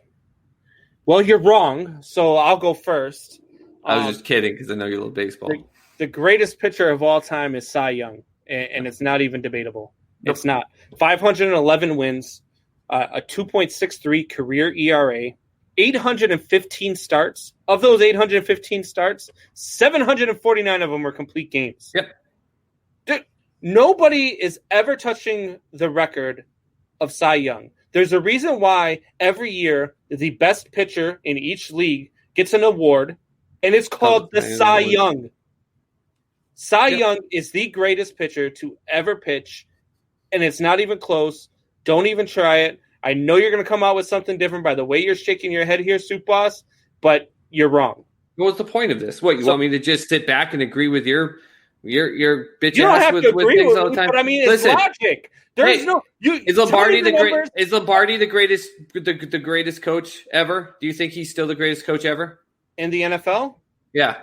Well, you're wrong, so I'll go first. I was just kidding because I know you love baseball. The greatest pitcher of all time is Cy Young, and it's not even debatable. Nope. It's not. 511 wins, a 2.63 career ERA, 815 starts. Of those 815 starts, 749 of them were complete games. Yep. Nobody is ever touching the record of Cy Young. There's a reason why every year the best pitcher in each league gets an award, and it's called the Cy Young. Cy Young is the greatest pitcher to ever pitch, and it's not even close. Don't even try it. I know you're going to come out with something different by the way you're shaking your head here, Soup Boss, but you're wrong. What's the point of this? What, you want me to just sit back and agree with your bitch you ass with things all the time? But I mean, it's logic. There's is Lombardi the greatest coach ever? Do you think he's still the greatest coach ever in the NFL? Yeah.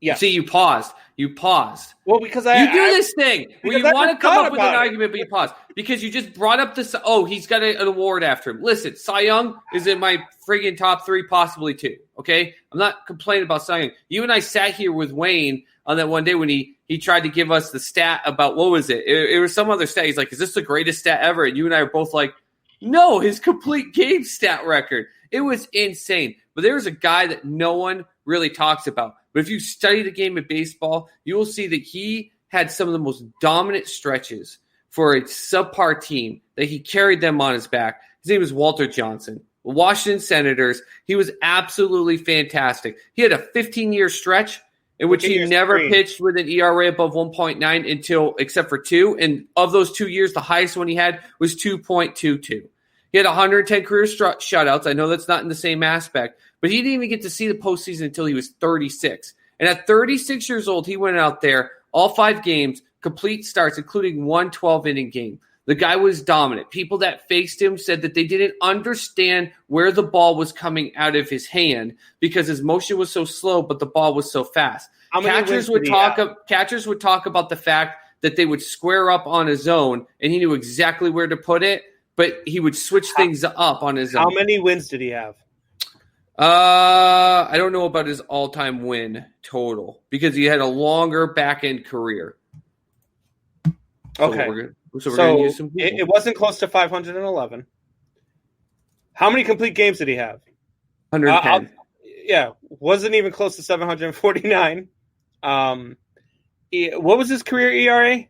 Yeah. See, you paused. Well, because You do this thing where you I want to never come thought up with an about it. argument, but you pause because you just brought up this. Oh, he's got an award after him. Listen, Cy Young is in my friggin' top 3, possibly 2. Okay, I'm not complaining about Cy Young. You and I sat here with Wayne on that one day when he tried to give us the stat about what was it? It was some other stat. He's like, "Is this the greatest stat ever?" And you and I are both like, "No, his complete game stat record. It was insane." But there was a guy that no one really talks about. But if you study the game of baseball, you will see that he had some of the most dominant stretches for a subpar team, that he carried them on his back. His name was Walter Johnson. Washington Senators. He was absolutely fantastic. He had a 15-year stretch in which he never pitched with an ERA above 1.9 except for 2. And of those 2 years, the highest one he had was 2.22. He had 110 career shutouts. I know that's not in the same aspect, but he didn't even get to see the postseason until he was 36. And at 36 years old, he went out there, all 5 games, complete starts, including one 12-inning game. The guy was dominant. People that faced him said that they didn't understand where the ball was coming out of his hand because his motion was so slow, but the ball was so fast. Catchers would talk about the fact that they would square up on his zone, and he knew exactly where to put it, but he would switch things up on his own. How many wins did he have? I don't know about his all-time win total because he had a longer back-end career. Okay. So we're going to use some people. It wasn't close to 511. How many complete games did he have? 110. Wasn't even close to 749. What was his career ERA?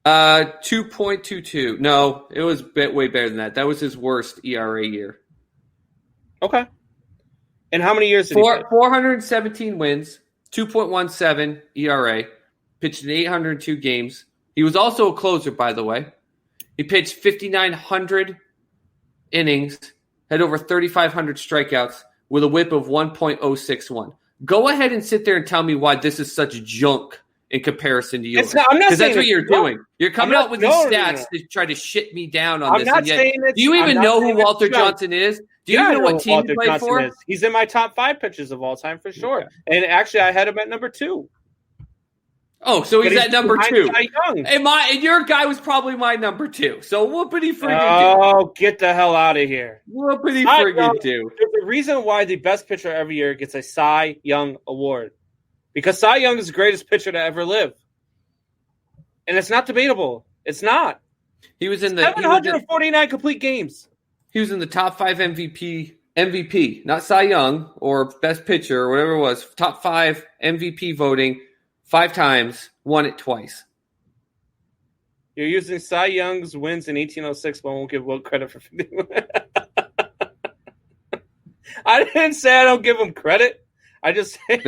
2.22. No, it was way better than that. That was his worst ERA year. Okay. And how many years did he play? 417 wins, 2.17 ERA, pitched in 802 games. He was also a closer, by the way. He pitched 5,900 innings, had over 3,500 strikeouts with a whip of 1.061. Go ahead and sit there and tell me why this is such junk in comparison to yours. Because that's what you're doing. You're coming out with these stats to try to shit me down on this. Do you even know who Walter Johnson is? Do you even know what team he played for? He's in my top 5 pitchers of all time for sure. Okay. And actually, I had him at number 2. Oh, so he's at number 2. And your guy was probably my number 2. So whoopity friggin' do. Oh, get the hell out of here. Whoopity friggin' do. There's a reason why the best pitcher every year gets a Cy Young award. Because Cy Young is the greatest pitcher to ever live. And it's not debatable. It's not. He was in the 749 complete games. He was in the top 5 MVP, not Cy Young or best pitcher or whatever it was. Top 5 MVP voting 5 times, won it twice. You're using Cy Young's wins in 1806, but I won't give Will credit for 51. I didn't say I don't give him credit. I just say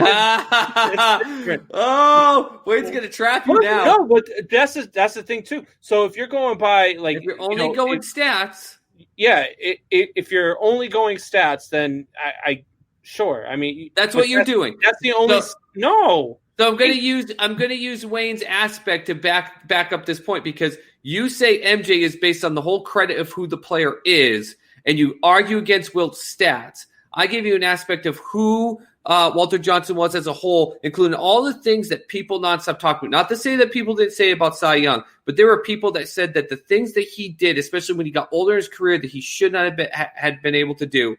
oh, Wade's gonna trap you now. No, but that's the thing too. So if you're going by if you're only going stats, if you're only going stats, then I sure. I mean, that's what you're doing. That's the only no. So I'm gonna use Wayne's aspect to back up this point because you say MJ is based on the whole credit of who the player is, and you argue against Wilt's stats. I give you an aspect of who Walter Johnson was as a whole, including all the things that people nonstop talk about. Not to say that people didn't say about Cy Young, but there were people that said that the things that he did, especially when he got older in his career, that he should not have been able to do,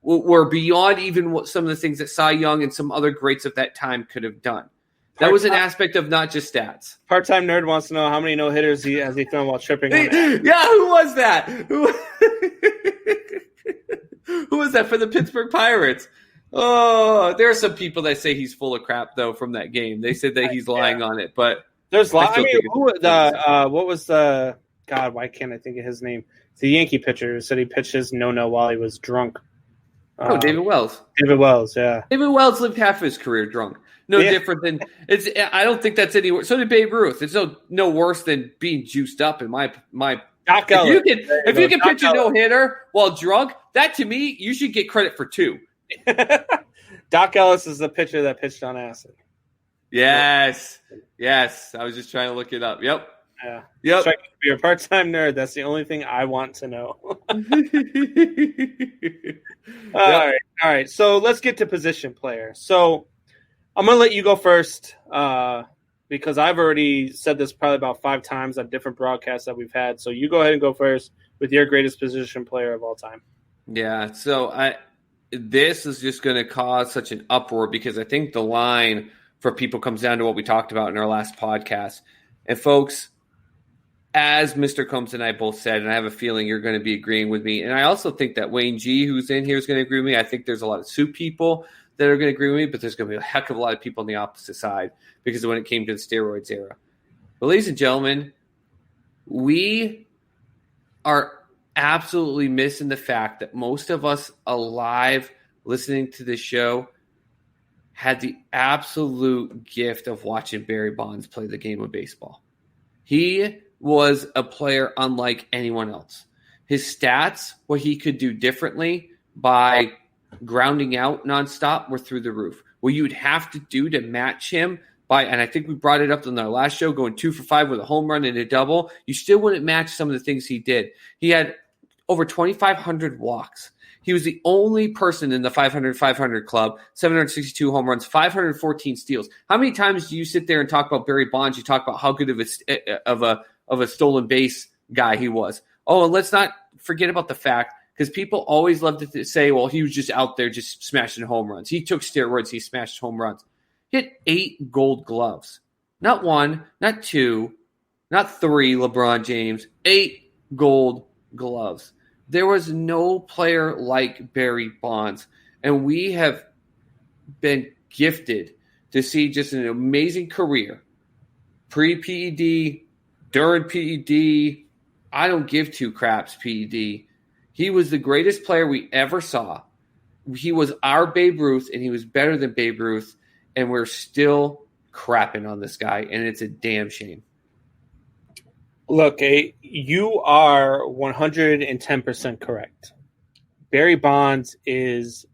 were beyond even what some of the things that Cy Young and some other greats of that time could have done. That was an aspect of not just stats. Part-time nerd wants to know how many no-hitters has he thrown while tripping on it. Yeah, who was that? Who was that for the Pittsburgh Pirates? Oh, there are some people that say he's full of crap, though, from that game. They said that he's lying on it, but there's a lot. I mean, what was the God? Why can't I think of his name? The Yankee pitcher who said he pitched his no while he was drunk. David Wells. David Wells, yeah. David Wells lived half of his career drunk. Different than it's. I don't think that's any worse. So did Babe Ruth. It's no worse than being juiced up. In my. Doc Ellis. If you can pitch a no-hitter while drunk, that to me you should get credit for 2. Doc Ellis is the pitcher that pitched on acid. Yes. I was just trying to look it up. Yep. Yeah. Yep. If you're a part-time nerd, that's the only thing I want to know. All right. So let's get to position player. So I'm going to let you go first because I've already said this probably about 5 times on different broadcasts that we've had. So you go ahead and go first with your greatest position player of all time. Yeah, so this is just going to cause such an uproar because I think the line for people comes down to what we talked about in our last podcast. And folks, as Mr. Combs and I both said, and I have a feeling you're going to be agreeing with me, and I also think that Wayne G, who's in here, is going to agree with me. I think there's a lot of Sioux people that are going to agree with me, but there's going to be a heck of a lot of people on the opposite side because of when it came to the steroids era. But ladies and gentlemen, we are absolutely missing the fact that most of us alive listening to this show had the absolute gift of watching Barry Bonds play the game of baseball. He was a player unlike anyone else. His stats, what he could do differently by grounding out nonstop, were through the roof. What you would have to do to match him by, and I think we brought it up in our last show, going 2 for 5 with a home run and a double, you still wouldn't match some of the things he did. He had over 2,500 walks. He was the only person in the 500-500 club, 762 home runs, 514 steals. How many times do you sit there and talk about Barry Bonds? You talk about how good of a stolen base guy he was. Oh, and let's not forget about the fact, because people always love to say, well, he was just out there just smashing home runs. He took steroids. He smashed home runs. He had 8 gold gloves. Not 1, not 2, not 3, LeBron James. 8 gold gloves. There was no player like Barry Bonds, and we have been gifted to see just an amazing career. Pre-PED, during PED, I don't give 2 craps PED. He was the greatest player we ever saw. He was our Babe Ruth, and he was better than Babe Ruth, and we're still crapping on this guy, and it's a damn shame. Look, you are 110% correct. Barry Bonds is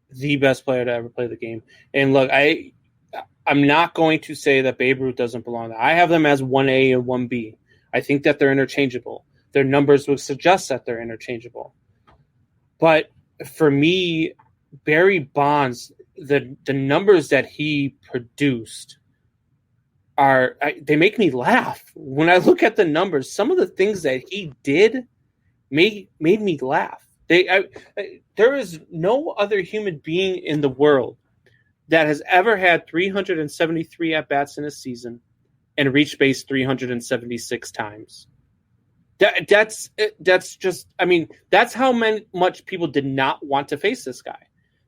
the best player to ever play the game. And look, I'm not going to say that Babe Ruth doesn't belong there. I have them as 1A and 1B. I think that they're interchangeable. Their numbers would suggest that they're interchangeable. But for me, Barry Bonds, the numbers that he produced they make me laugh. When I look at the numbers, some of the things that he did made me laugh. There is no other human being in the world that has ever had 373 at-bats in a season and reached base 376 times. That's just, I mean, that's how much people did not want to face this guy.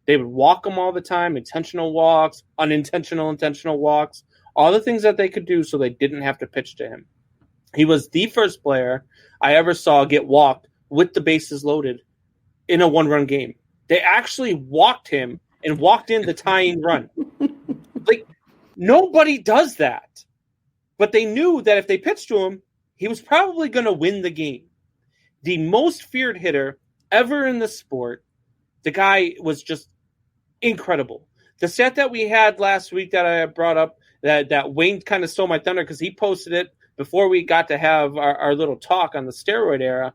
They would walk him all the time, intentional walks, intentional walks, all the things that they could do so they didn't have to pitch to him. He was the first player I ever saw get walked with the bases loaded in a 1-run game. They actually walked him and walked in the tying run. Like, nobody does that. But they knew that if they pitched to him, he was probably going to win the game. The most feared hitter ever in the sport. The guy was just incredible. The stat that we had last week that I brought up, that Wayne kind of stole my thunder because he posted it before we got to have our little talk on the steroid era,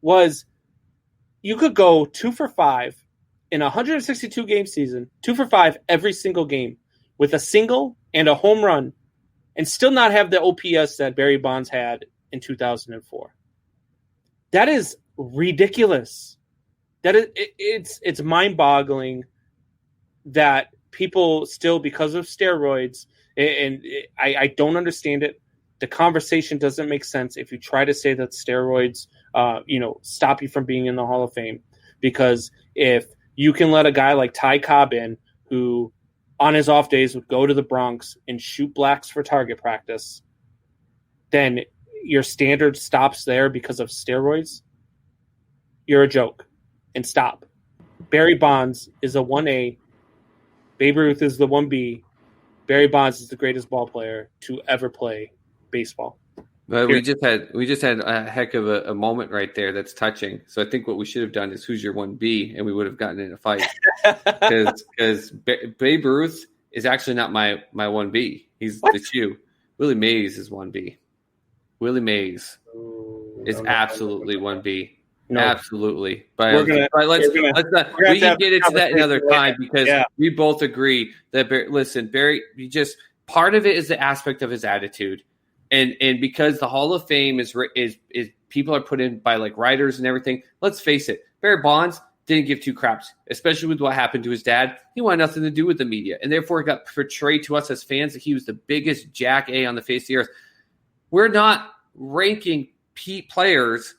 was you could go 2 for 5 in a 162-game season, 2 for 5 every single game with a single and a home run and still not have the OPS that Barry Bonds had in 2004. That is ridiculous. It's mind-boggling that people still, because of steroids, and I don't understand it. The conversation doesn't make sense if you try to say that steroids, stop you from being in the Hall of Fame. Because if you can let a guy like Ty Cobb in, who on his off days would go to the Bronx and shoot blacks for target practice, then your standard stops there because of steroids. You're a joke. And stop. Barry Bonds is a 1A. Babe Ruth is the 1B. Barry Bonds is the greatest ball player to ever play baseball. But we just had a heck of a moment right there that's touching. So I think what we should have done is who's your 1B, and we would have gotten in a fight. Because Babe Ruth is actually not my 1B. He's the 2. Willie Mays is 1B. Willie Mays is absolutely 1B. No. Absolutely. We're gonna- But we're gonna- let's not, we're gonna we can have get a into that another conversation time because Yeah. we both agree that Barry, part of it is the aspect of his attitude. And because the Hall of Fame is people are put in by like writers and everything. Let's face it, Barry Bonds didn't give two craps, especially with what happened to his dad. He wanted nothing to do with the media, and therefore it got portrayed to us as fans that he was the biggest Jack A on the face of the earth. We're not ranking players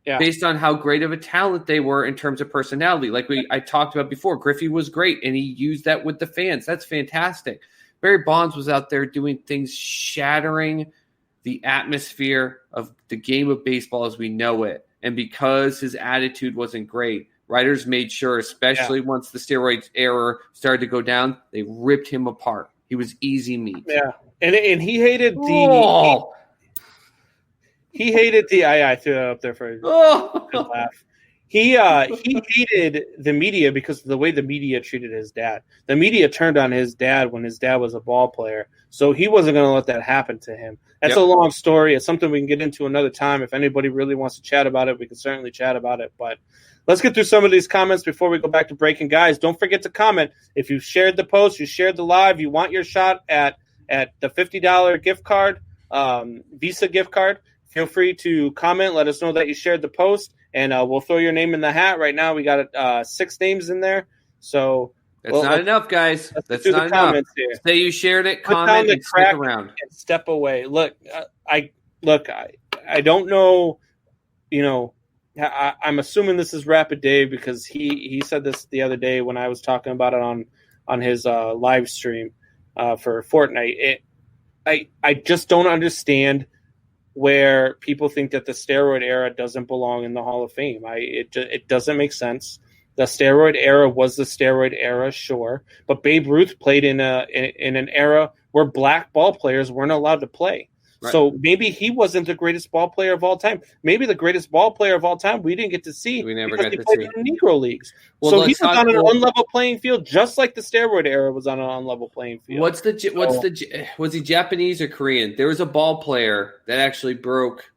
based on how great of a talent they were in terms of personality. Like I talked about before, Griffey was great, and he used that with the fans. That's fantastic. Barry Bonds was out there doing things shattering the atmosphere of the game of baseball as we know it. And because his attitude wasn't great, writers made sure, especially once the steroids era started to go down, they ripped him apart. He was easy meat. Yeah. And he hated he hated I threw that up there for a good laugh. He hated the media because of the way the media treated his dad. The media turned on his dad when his dad was a ball player. So he wasn't going to let that happen to him. That's a long story. It's something we can get into another time. If anybody really wants to chat about it, we can certainly chat about it. But let's get through some of these comments before we go back to break. And guys, don't forget to comment. If you shared the post, you shared the live, you want your shot at the $50 gift card, Visa gift card, feel free to comment. Let us know that you shared the post, and we'll throw your name in the hat. Right now, we got 6 names in there. So that's not enough, guys. That's not enough. Here. Say you shared it, comment, and stick around. And step away. Look, I don't know. You know, I'm assuming this is Rapid Dave because he said this the other day when I was talking about it on his live stream for Fortnite. I just don't understand where people think that the steroid era doesn't belong in the Hall of Fame. It doesn't make sense. The steroid era was the steroid era, sure, but Babe Ruth played in an era where black ball players weren't allowed to play. Right. So maybe he wasn't the greatest ball player of all time. Maybe the greatest ball player of all time we didn't get to see because he played in Negro leagues. Well, so he's on an unlevel playing field, just like the steroid era was on an unlevel playing field. Was he Japanese or Korean? There was a ball player that actually broke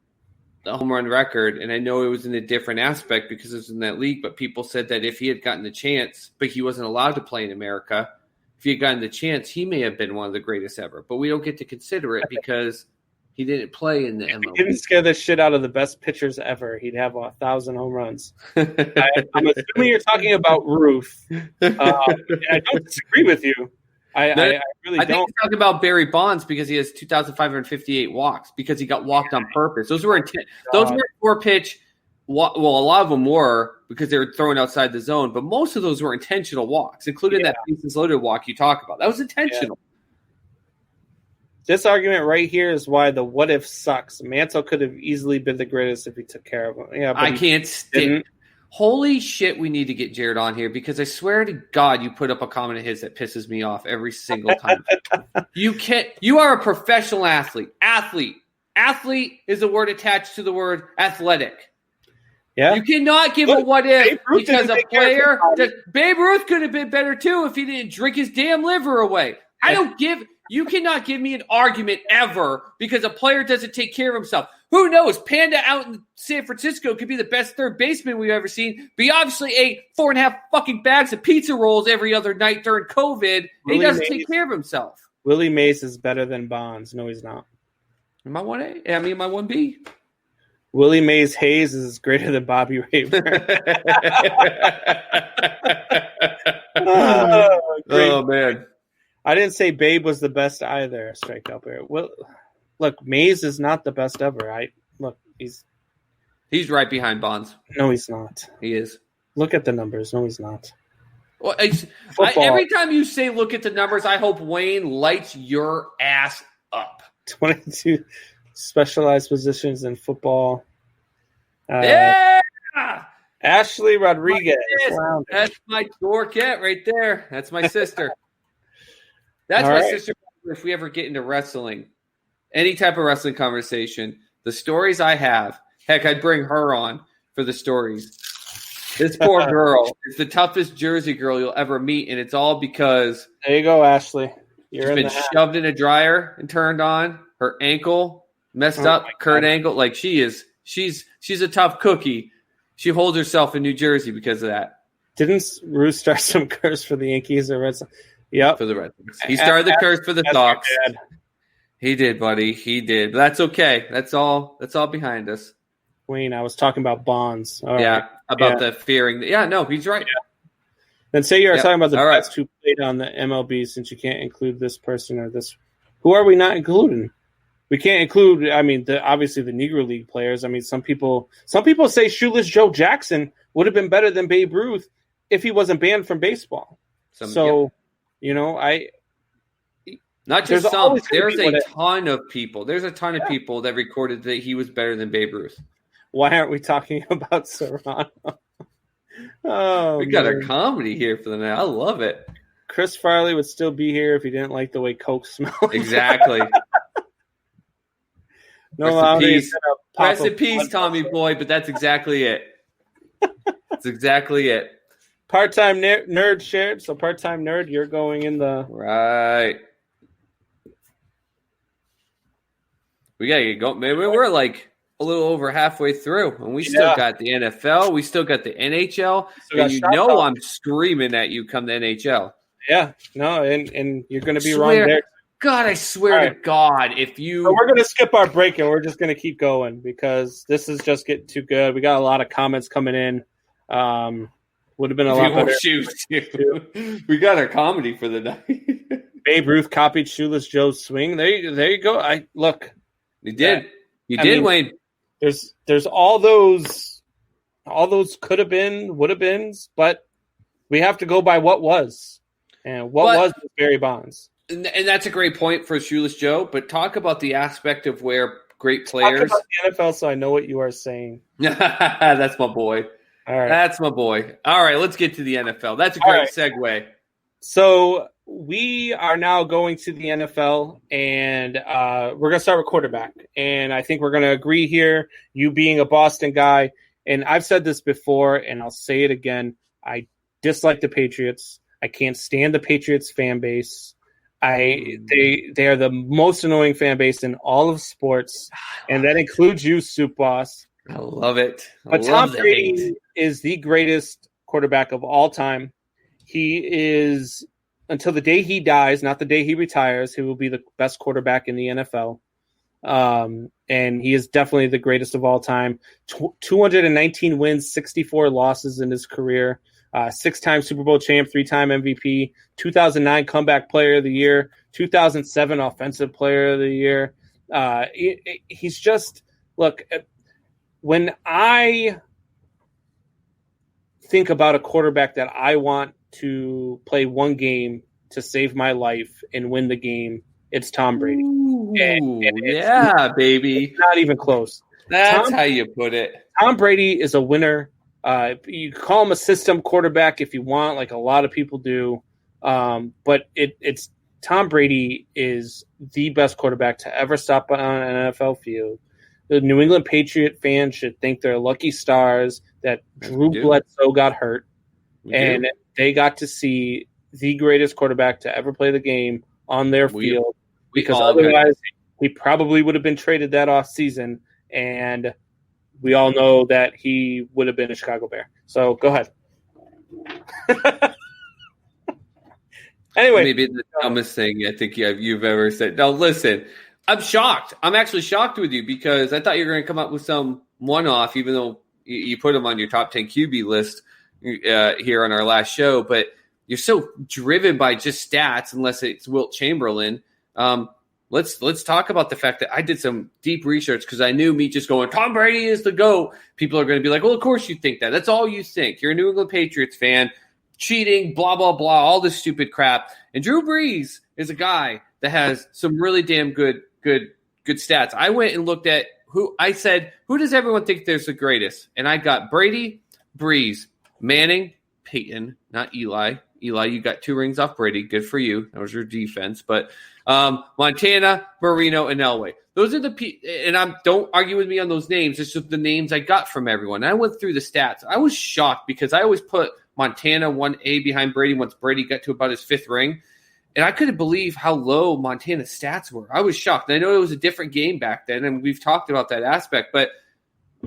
the home run record, and I know it was in a different aspect because it was in that league, but people said that if he had gotten the chance, but he wasn't allowed to play in America, if he had gotten the chance, he may have been one of the greatest ever. But we don't get to consider it because he didn't play in the MLB. He didn't scare the shit out of the best pitchers ever. He'd have 1,000 home runs. I'm assuming you're talking about Ruth. I don't disagree with you. I really don't. I think he's talking about Barry Bonds because he has 2,558 walks because he got walked on purpose. Those were those were 4-pitch. Well, a lot of them were because they were thrown outside the zone, but most of those were intentional walks, including that bases loaded walk you talk about. That was intentional. Yeah. This argument right here is why the what if sucks. Mantle could have easily been the greatest if he took care of him. Yeah, but I can't stick. Holy shit, we need to get Jared on here because I swear to God, you put up a comment of his that pisses me off every single time. You are a professional athlete. Athlete is a word attached to the word athletic. Yeah. You cannot give a what if because a player. Babe Ruth could have been better too if he didn't drink his damn liver away. You cannot give me an argument ever because a player doesn't take care of himself. Who knows? Panda out in San Francisco could be the best third baseman we've ever seen, but he obviously ate 4.5 fucking bags of pizza rolls every other night during COVID, and he doesn't take care of himself. Willie Mays is better than Bonds. No, he's not. Am I 1A? Am I 1B? Willie Mays Hayes is greater than Bobby Rayburn. Oh, man. I didn't say Babe was the best either. Strike up here. Well, look, Mays is not the best ever. He's right behind Bonds. No, he's not. He is. Look at the numbers. No, he's not. Well, every time you say look at the numbers, I hope Wayne lights your ass up. 22 specialized positions in football. Yeah. Ashley Rodriguez. That's my dorkette right there. That's my sister. That's all my sister. If we ever get into wrestling, any type of wrestling conversation, the stories I have, heck, I'd bring her on for the stories. This poor girl is the toughest Jersey girl you'll ever meet, and it's all because there you go, Ashley. She's been shoved in a dryer and turned on. Her ankle messed up, Kurt ankle. Like she's a tough cookie. She holds herself in New Jersey because of that. Didn't Ruth start some curse for the Yankees or Red Sox? Yep. For the Red Sox. He started the curse for the Sox. Dad. He did, buddy. He did. But that's okay. That's all behind us. Wayne, I was talking about Bonds. All yeah, right. about the fearing. Yeah, no, he's right. Yeah. Then say you're talking about the all best who played on the MLB, since you can't include this person or this. Who are we not including? We can't include. I mean, obviously the Negro League players. I mean, some people say Shoeless Joe Jackson would have been better than Babe Ruth if he wasn't banned from baseball. You know, not just some. There's a ton of people. There's a ton of people that recorded that he was better than Babe Ruth. Why aren't we talking about Serrano? Oh, we got a comedy here for the night. I love it. Chris Farley would still be here if he didn't like the way Coke smelled. Exactly. No, rest in peace, Tommy Boy. But that's exactly it. That's exactly it. Part-time nerd shared. So part-time nerd, you're going in the right. We gotta get going. Maybe we're like a little over halfway through, and we still got the NFL. We still got the NHL. And you know I'm screaming at you come the NHL. Yeah, no, and you're going to be wrong there. God, I swear to God, if you... So we're going to skip our break, and we're just going to keep going because this is just getting too good. We got a lot of comments coming in. Would have been a lot better. We got our comedy for the night. Babe Ruth copied Shoeless Joe's swing. There you go. He did. You did, Wayne. There's all those could have been, would have been, but we have to go by what was. And what was Barry Bonds. And that's a great point for Shoeless Joe, but talk about the aspect of where great players. Talk about the NFL so I know what you are saying. That's my boy. All right. That's my boy. All right, let's get to the NFL. That's a great segue. So we are now going to the NFL, and we're going to start with quarterback. And I think we're going to agree here, you being a Boston guy, and I've said this before, and I'll say it again, I dislike the Patriots. I can't stand the Patriots fan base. They are the most annoying fan base in all of sports, and that includes you, Soup Boss. I love it. But Tom Brady is the greatest quarterback of all time. He is, until the day he dies, not the day he retires, he will be the best quarterback in the NFL. And he is definitely the greatest of all time. 219 wins, 64 losses in his career. 6-time Super Bowl champ, 3-time MVP, 2009 Comeback Player of the Year, 2007 Offensive Player of the Year. He's just, look, when I think about a quarterback that I want to play one game to save my life and win the game, it's Tom Brady. And baby. It's not even close. That's how you put it. Tom Brady is a winner. You call him a system quarterback if you want, like a lot of people do. But it's Tom Brady is the best quarterback to ever stop on an NFL field. The New England Patriot fans should think they're lucky stars that Drew Bledsoe got hurt, and they got to see the greatest quarterback to ever play the game on their field. Because otherwise, he probably would have been traded that off season, and we all know that he would have been a Chicago Bear. So go ahead. Anyway. Maybe the dumbest thing I think you've ever said. Now, listen, I'm shocked. I'm actually shocked with you because I thought you were going to come up with some one-off, even though you put him on your top 10 QB list here on our last show. But you're so driven by just stats, unless it's Wilt Chamberlain. Let's talk about the fact that I did some deep research because I knew me just going, Tom Brady is the GOAT. People are going to be like, well, of course you think that. That's all you think. You're a New England Patriots fan, cheating, blah, blah, blah, all this stupid crap. And Drew Brees is a guy that has some really damn good stats. I went and looked at who does everyone think there's the greatest? And I got Brady, Brees, Manning, Peyton, not Eli. Eli, you got 2 rings off Brady. Good for you. That was your defense. But Montana, Marino, and Elway. Those are and don't argue with me on those names. It's just the names I got from everyone. I went through the stats. I was shocked because I always put Montana 1A behind Brady once Brady got to about his 5th ring. And I couldn't believe how low Montana's stats were. I was shocked. And I know it was a different game back then, and we've talked about that aspect. But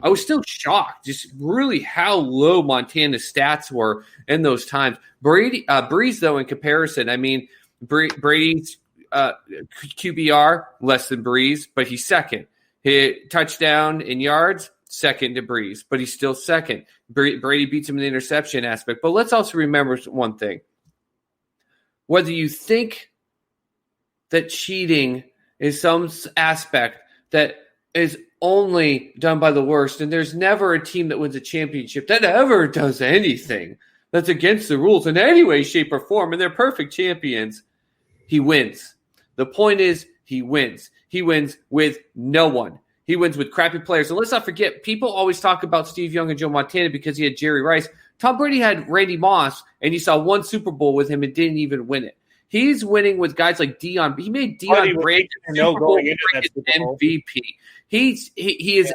I was still shocked, just really how low Montana's stats were in those times. Breeze, though, in comparison, I mean, Brady's QBR less than Breeze, but he's second. Hit touchdown in yards, second to Breeze, but he's still second. Brady beats him in the interception aspect. But let's also remember one thing. Whether you think that cheating is some aspect that is only done by the worst, and there's never a team that wins a championship that ever does anything that's against the rules in any way, shape, or form, and they're perfect champions, he wins. The point is, he wins. He wins with no one. He wins with crappy players. And let's not forget, people always talk about Steve Young and Joe Montana because he had Jerry Rice. Tom Brady had Randy Moss, and he saw one Super Bowl with him and didn't even win it. He's winning with guys like Deion. He made Deion Brady Super Bowl MVP. He is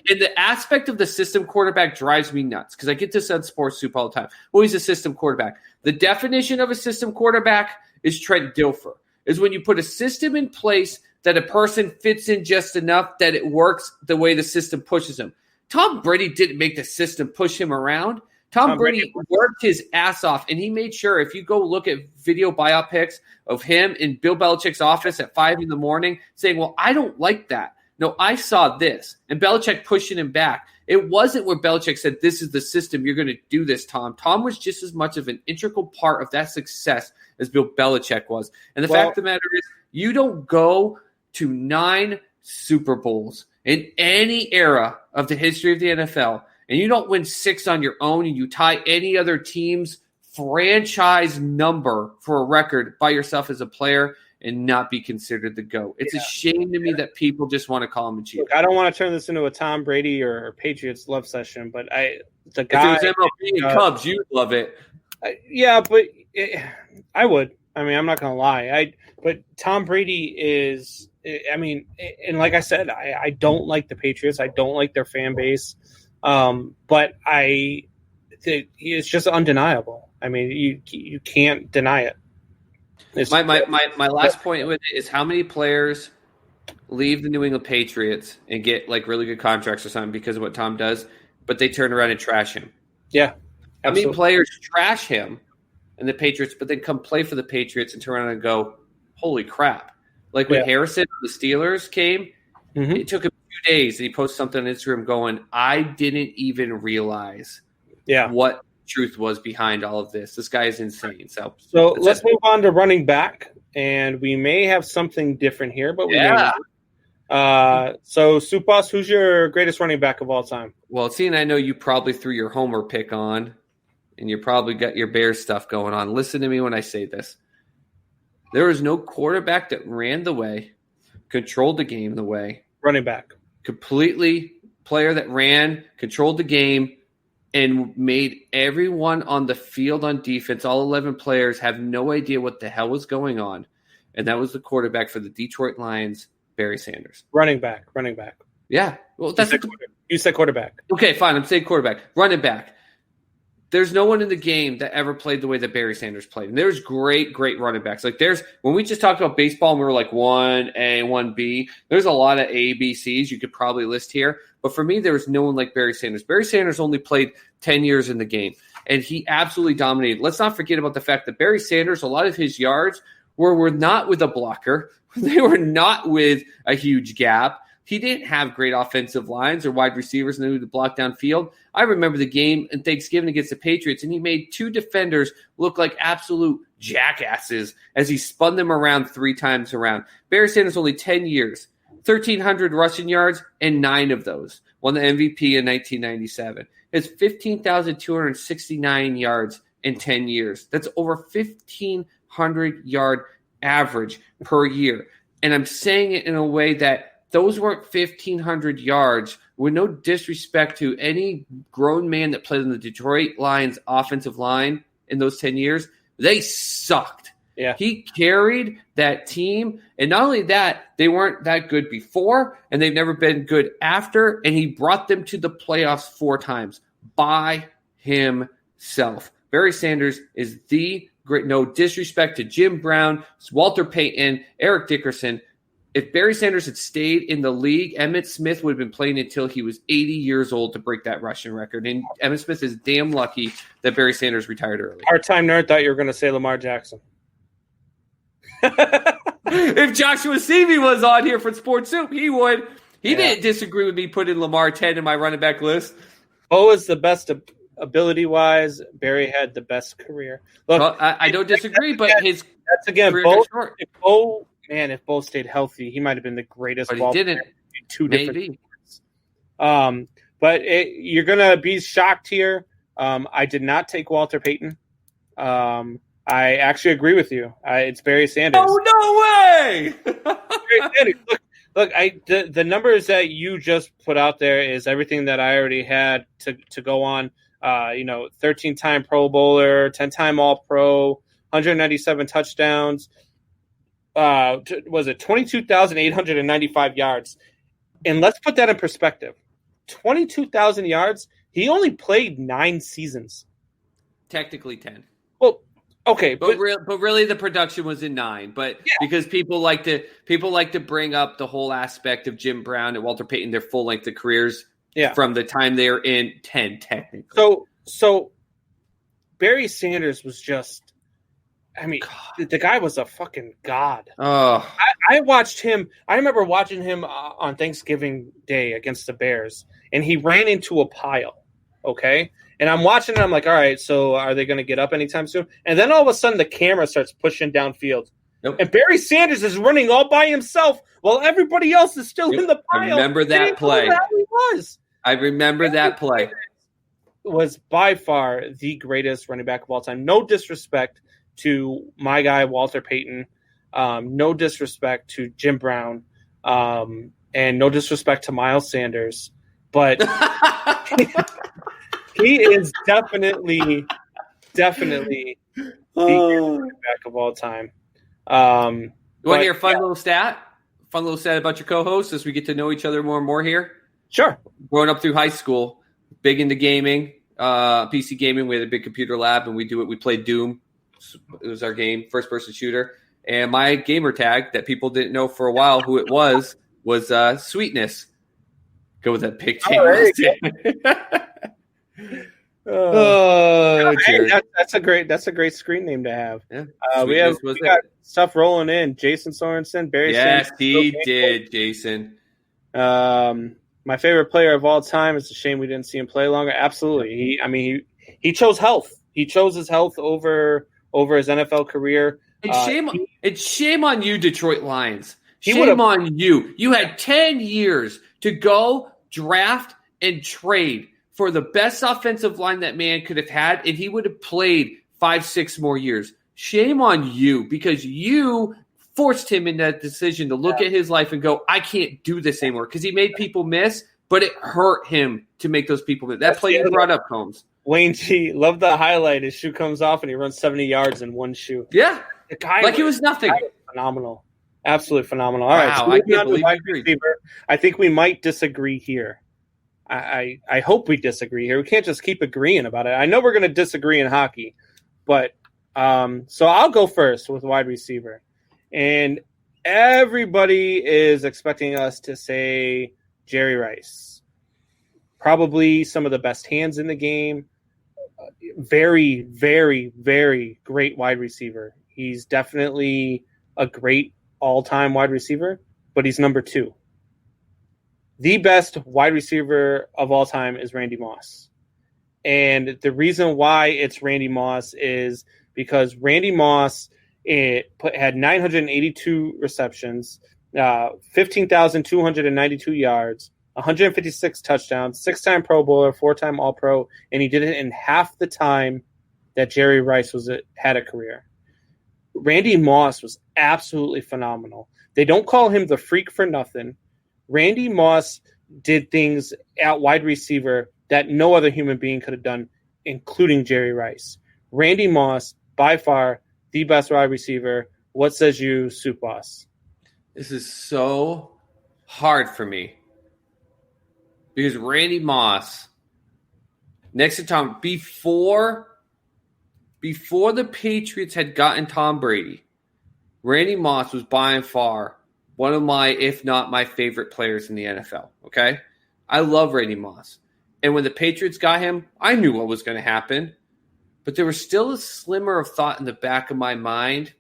in the aspect of the system quarterback drives me nuts because I get this on Sports Soup all the time. Well, he's a system quarterback. The definition of a system quarterback is Trent Dilfer. Is when you put a system in place that a person fits in just enough that it works the way the system pushes him. Tom Brady didn't make the system push him around. Tom Brady worked his ass off, and he made sure if you go look at video biopics of him in Bill Belichick's office at 5 a.m. saying, well, I don't like that. No, I saw this. And Belichick pushing him back. It wasn't where Belichick said, this is the system. You're going to do this, Tom. Tom was just as much of an integral part of that success as Bill Belichick was. And the fact of the matter is, you don't go to 9 Super Bowls in any era of the history of the NFL, and you don't win 6 on your own, and you tie any other team's franchise number for a record by yourself as a player and not be considered the GOAT. It's a shame to me that people just want to call him a cheater. Look, I don't want to turn this into a Tom Brady or Patriots love session, but the guy. If it was MLB and Cubs, you'd love it. I would. I mean, I'm not going to lie. But Tom Brady is. I mean, and like I said, I don't like the Patriots. I don't like their fan base. But it's just undeniable. I mean, you can't deny it. My last point with it is how many players leave the New England Patriots and get like really good contracts or something because of what Tom does, but they turn around and trash him. Yeah. Absolutely. How many players trash him and the Patriots, but then come play for the Patriots and turn around and go, holy crap. Like when Harrison of the Steelers came, it took him 2 days and he posted something on Instagram going, I didn't even realize what truth was behind all of this. This guy is insane. So let's move on to running back, and we may have something different here, but we may not. So Supas, who's your greatest running back of all time? Well, seeing I know you probably threw your homer pick on, and you probably got your Bears stuff going on. Listen to me when I say this. There was no quarterback that ran the way, controlled the game the way. Running back. Completely player that ran, controlled the game, and made everyone on the field on defense, all 11 players, have no idea what the hell was going on. And that was the quarterback for the Detroit Lions, Barry Sanders. Running back. Yeah. Well, You said quarterback. Okay, fine. I'm saying quarterback. Running back. There's no one in the game that ever played the way that Barry Sanders played. And there's great running backs. Like when we just talked about baseball and we were like 1A, 1B, there's a lot of A, B, Cs you could probably list here. But for me, there was no one like Barry Sanders. Barry Sanders only played 10 years in the game, and he absolutely dominated. Let's not forget about the fact that Barry Sanders, a lot of his yards were not with a blocker. They were not with a huge gap. He didn't have great offensive lines or wide receivers and who to block downfield. I remember the game in Thanksgiving against the Patriots, and he made 2 defenders look like absolute jackasses as he spun them around 3 times around. Barry Sanders only 10 years, 1,300 rushing yards, and 9 of those. Won the MVP in 1997. It's 15,269 yards in 10 years. That's over 1,500 yard average per year. And I'm saying it in a way that those weren't 1,500 yards with no disrespect to any grown man that played in the Detroit Lions offensive line in those 10 years. They sucked. Yeah. He carried that team. And not only that, they weren't that good before, and they've never been good after. And he brought them to the playoffs 4 times by himself. Barry Sanders is the great, no disrespect to Jim Brown, Walter Payton, Eric Dickerson. if Barry Sanders had stayed in the league, Emmitt Smith would have been playing until he was 80 years old to break that rushing record. And Emmitt Smith is damn lucky that Barry Sanders retired early. Part-time nerd thought you were going to say Lamar Jackson. If Joshua Seavey was on here for Sports Soup, he would. He didn't disagree with me putting Lamar 10 in my running back list. Bo is the best ability-wise. Barry had the best career. Look, well, I don't disagree, but his career got short. If Bo stayed healthy, he might have been the greatest But ball he didn't. player in two different sports. But you're going to be shocked here. I did not take Walter Payton. I actually agree with you. It's Barry Sanders. Oh, no way! Barry Sanders. Look, the numbers that you just put out there is everything that I already had to go on. 13-time Pro Bowler, 10-time All-Pro, 197 touchdowns. Was it 22,895 yards? And let's put that in perspective. 22,000 yards. He only played 9 seasons. Technically 10. Well, okay, but really the production was in 9. But because people like to bring up the whole aspect of Jim Brown and Walter Payton, their full length of careers from the time they're in 10 technically. So Barry Sanders was just, I mean, the guy was a fucking god. Oh, I watched him. I remember watching him on Thanksgiving Day against the Bears, and he ran into a pile. Okay. And I'm watching it. I'm like, all right, so are they going to get up anytime soon? And then all of a sudden the camera starts pushing downfield. Nope. And Barry Sanders is running all by himself while everybody else is still in the pile. I remember that play. I remember that play. Was by far the greatest running back of all time. No disrespect to my guy, Walter Payton. No disrespect to Jim Brown. And no disrespect to Miles Sanders. But he is definitely the running back of all time. You want to hear a fun little stat? Fun little stat about your co-host as we get to know each other more and more here? Sure. Growing up through high school, big into gaming, PC gaming. We had a big computer lab, and we played Doom. It was our game, first-person shooter. And my gamer tag that people didn't know for a while who it was Sweetness. Go with that big name. That's a great screen name to have. Yeah. We got stuff rolling in. Jason Sorensen, Barry. Yes, he did, Jason. My favorite player of all time. It's a shame we didn't see him play longer. Absolutely. He chose health. He chose his health over his NFL career. And shame on you, Detroit Lions. Shame on you. You had 10 years to go draft and trade for the best offensive line that man could have had, and he would have played 5-6 more years. Shame on you, because you forced him in that decision to look at his life and go, I can't do this anymore, because he made people miss, but it hurt him to make those people miss. That play you brought up, Combs. Wayne G, love the highlight. His shoe comes off, and he runs 70 yards in one shoe. Yeah, the guy it was nothing. Phenomenal. Absolutely phenomenal. All right, so I can't believe you agreed. I think we might disagree here. I hope we disagree here. We can't just keep agreeing about it. I know we're going to disagree in hockey, but so I'll go first with wide receiver. And everybody is expecting us to say Jerry Rice. Probably some of the best hands in the game. Very, very, very great wide receiver. He's definitely a great all-time wide receiver, but he's number 2. The best wide receiver of all time is Randy Moss. And the reason why it's Randy Moss is because Randy Moss had 982 receptions, 15,292 yards, 156 touchdowns, 6-time Pro Bowler, 4-time All-Pro, and he did it in half the time that Jerry Rice had a career. Randy Moss was absolutely phenomenal. They don't call him the freak for nothing. Randy Moss did things at wide receiver that no other human being could have done, including Jerry Rice. Randy Moss, by far, the best wide receiver. What says you, Soup Boss? This is so hard for me. Because Randy Moss, next to Tom, before the Patriots had gotten Tom Brady, Randy Moss was by and far one of my, if not my favorite players in the NFL, okay? I love Randy Moss. And when the Patriots got him, I knew what was going to happen. But there was still a slimmer of thought in the back of my mind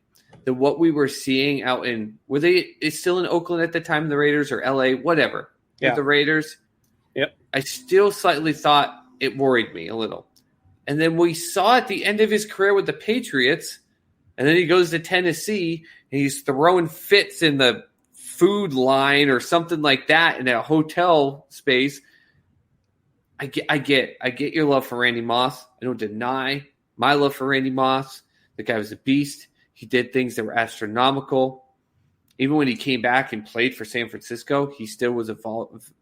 that what we were seeing out in, were they still in Oakland at the time, the Raiders, or LA, whatever, with the Raiders? Yep. I still slightly thought it worried me a little. And then we saw at the end of his career with the Patriots, and then he goes to Tennessee, and he's throwing fits in the food line or something like that in a hotel space. I get your love for Randy Moss. I don't deny my love for Randy Moss. The guy was a beast. He did things that were astronomical. Even when he came back and played for San Francisco, he still was a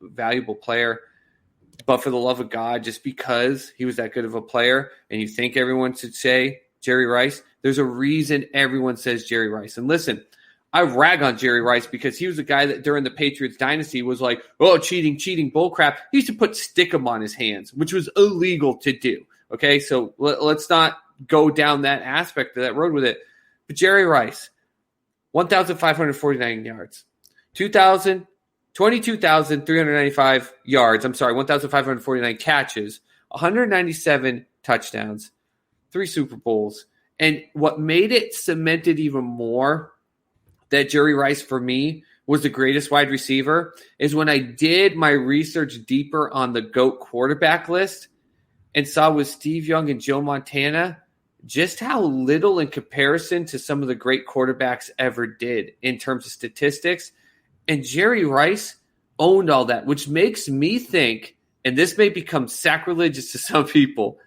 valuable player. But for the love of God, just because he was that good of a player and you think everyone should say Jerry Rice, there's a reason everyone says Jerry Rice. And listen, I rag on Jerry Rice because he was a guy that during the Patriots dynasty was like, oh, cheating, bullcrap. He used to put stickum on his hands, which was illegal to do. Okay, so let's not go down that aspect of that road with it. But Jerry Rice, 1,549 yards, 22,395 yards. 1,549 catches, 197 touchdowns, 3 Super Bowls. And what made it cemented even more that Jerry Rice, for me, was the greatest wide receiver is when I did my research deeper on the GOAT quarterback list and saw with Steve Young and Joe Montana just how little in comparison to some of the great quarterbacks ever did in terms of statistics. And Jerry Rice owned all that, which makes me think, and this may become sacrilegious to some people,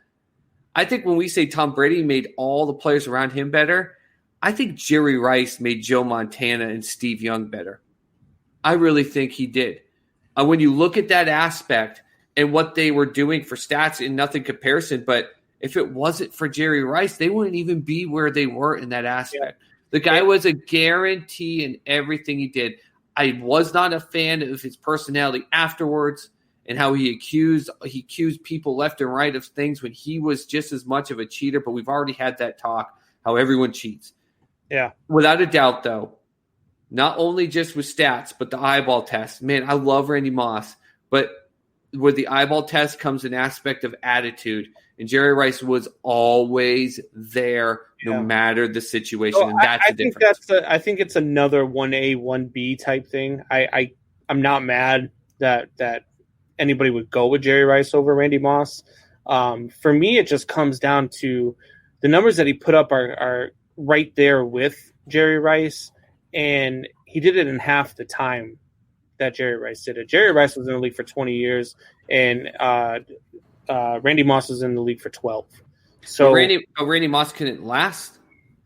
I think when we say Tom Brady made all the players around him better, I think Jerry Rice made Joe Montana and Steve Young better. I really think he did. When you look at that aspect and what they were doing for stats in nothing comparison, but if it wasn't for Jerry Rice, they wouldn't even be where they were in that aspect. The guy was a guarantee in everything he did. I was not a fan of his personality afterwards and how he accused people left and right of things when he was just as much of a cheater, but we've already had that talk, how everyone cheats. Yeah. Without a doubt, though, not only just with stats, but the eyeball test. Man, I love Randy Moss, but with the eyeball test comes an aspect of attitude. And Jerry Rice was always there no matter the situation. So and that's the difference. I think it's another 1A, 1B type thing. I'm not mad that anybody would go with Jerry Rice over Randy Moss. For me, it just comes down to the numbers that he put up are right there with Jerry Rice, and he did it in half the time that Jerry Rice did it. Jerry Rice was in the league for 20 years, and Randy Moss was in the league for 12. So Randy Moss couldn't last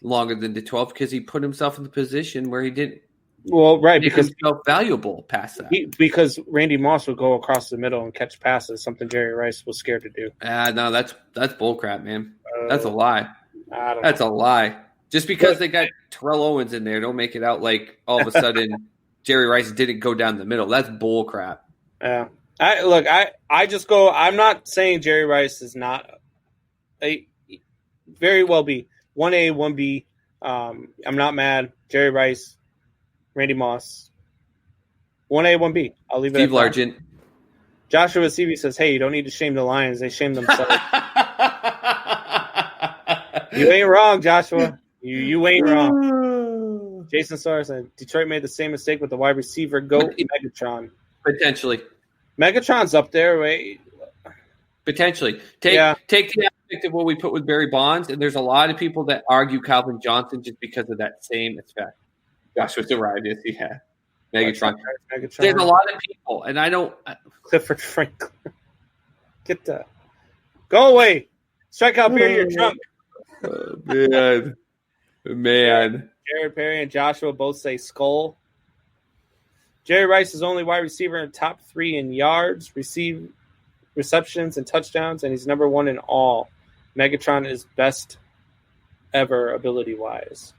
longer than the 12 because he put himself in the position where he didn't. Well, right, because he felt valuable past that. Because Randy Moss would go across the middle and catch passes, something Jerry Rice was scared to do. No, that's bullcrap, man. That's a lie. That's a lie. Just because they got Terrell Owens in there, don't make it out like all of a sudden Jerry Rice didn't go down the middle. That's bullcrap. Yeah. I just go. I'm not saying Jerry Rice is not very well be 1A, 1B. I'm not mad. Jerry Rice, Randy Moss, 1A, 1B. I'll leave it. Steve Largent. Joshua CV says, "Hey, you don't need to shame the Lions. They shame themselves." You ain't wrong, Joshua. You ain't wrong. Jason Sawyer said Detroit made the same mistake with the wide receiver GOAT Megatron. Potentially. Megatron's up there, right? Potentially. Take the aspect of what we put with Barry Bonds, and there's a lot of people that argue Calvin Johnson just because of that same aspect. Joshua's arrived, yes, he had. Megatron. There's a lot of people, and I don't. Clifford Franklin. Get the. Go away. Strikeout beer in your trunk. Man. Jared Perry and Joshua both say skull. Jerry Rice is only wide receiver in top 3 in yards, receptions, and touchdowns, and he's number 1 in all. Megatron is best ever ability-wise.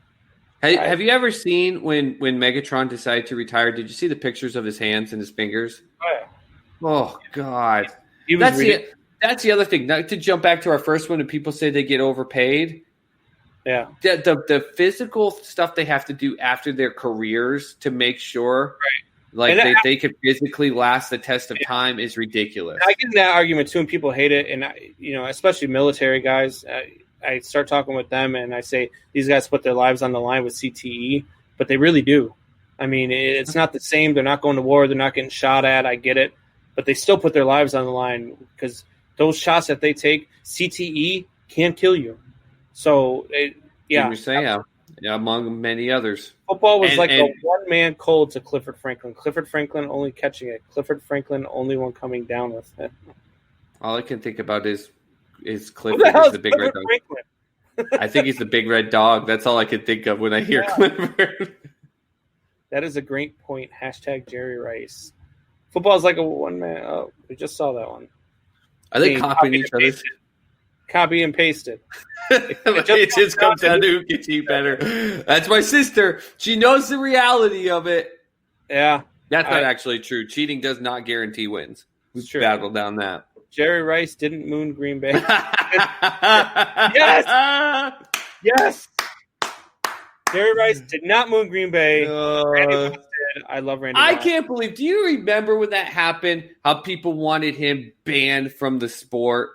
Have you ever seen when Megatron decided to retire? Did you see the pictures of his hands and his fingers? Oh, yeah. Oh God. That's the other thing. Not to jump back to our first one and people say they get overpaid. Yeah. The physical stuff they have to do after their careers to make sure they could physically last the test of time is ridiculous. I get in that argument too, and people hate it. And especially military guys, I start talking with them, and I say these guys put their lives on the line with CTE, but they really do. I mean, it's not the same. They're not going to war. They're not getting shot at. I get it, but they still put their lives on the line because those shots that they take, CTE can kill you. So, among many others. Football was a one-man cold to Clifford Franklin. Clifford Franklin only catching it. Clifford Franklin only one coming down with it. All I can think about is Clifford is the big red dog. Franklin? I think he's the big red dog. That's all I can think of when I hear Clifford. That is a great point. # Jerry Rice. Football is like a one-man. Oh, we just saw that one. Are they copying each other? Copy and pasted. It just comes down to who can cheat better. That's my sister. She knows the reality of it. Yeah. That's not actually true. Cheating does not guarantee wins. We've battled down that. Jerry Rice didn't moon Green Bay. Yes! Yes! Jerry Rice did not moon Green Bay. Randy Moss did. I love Randy Moss. I can't believe. Do you remember when that happened? How people wanted him banned from the sport?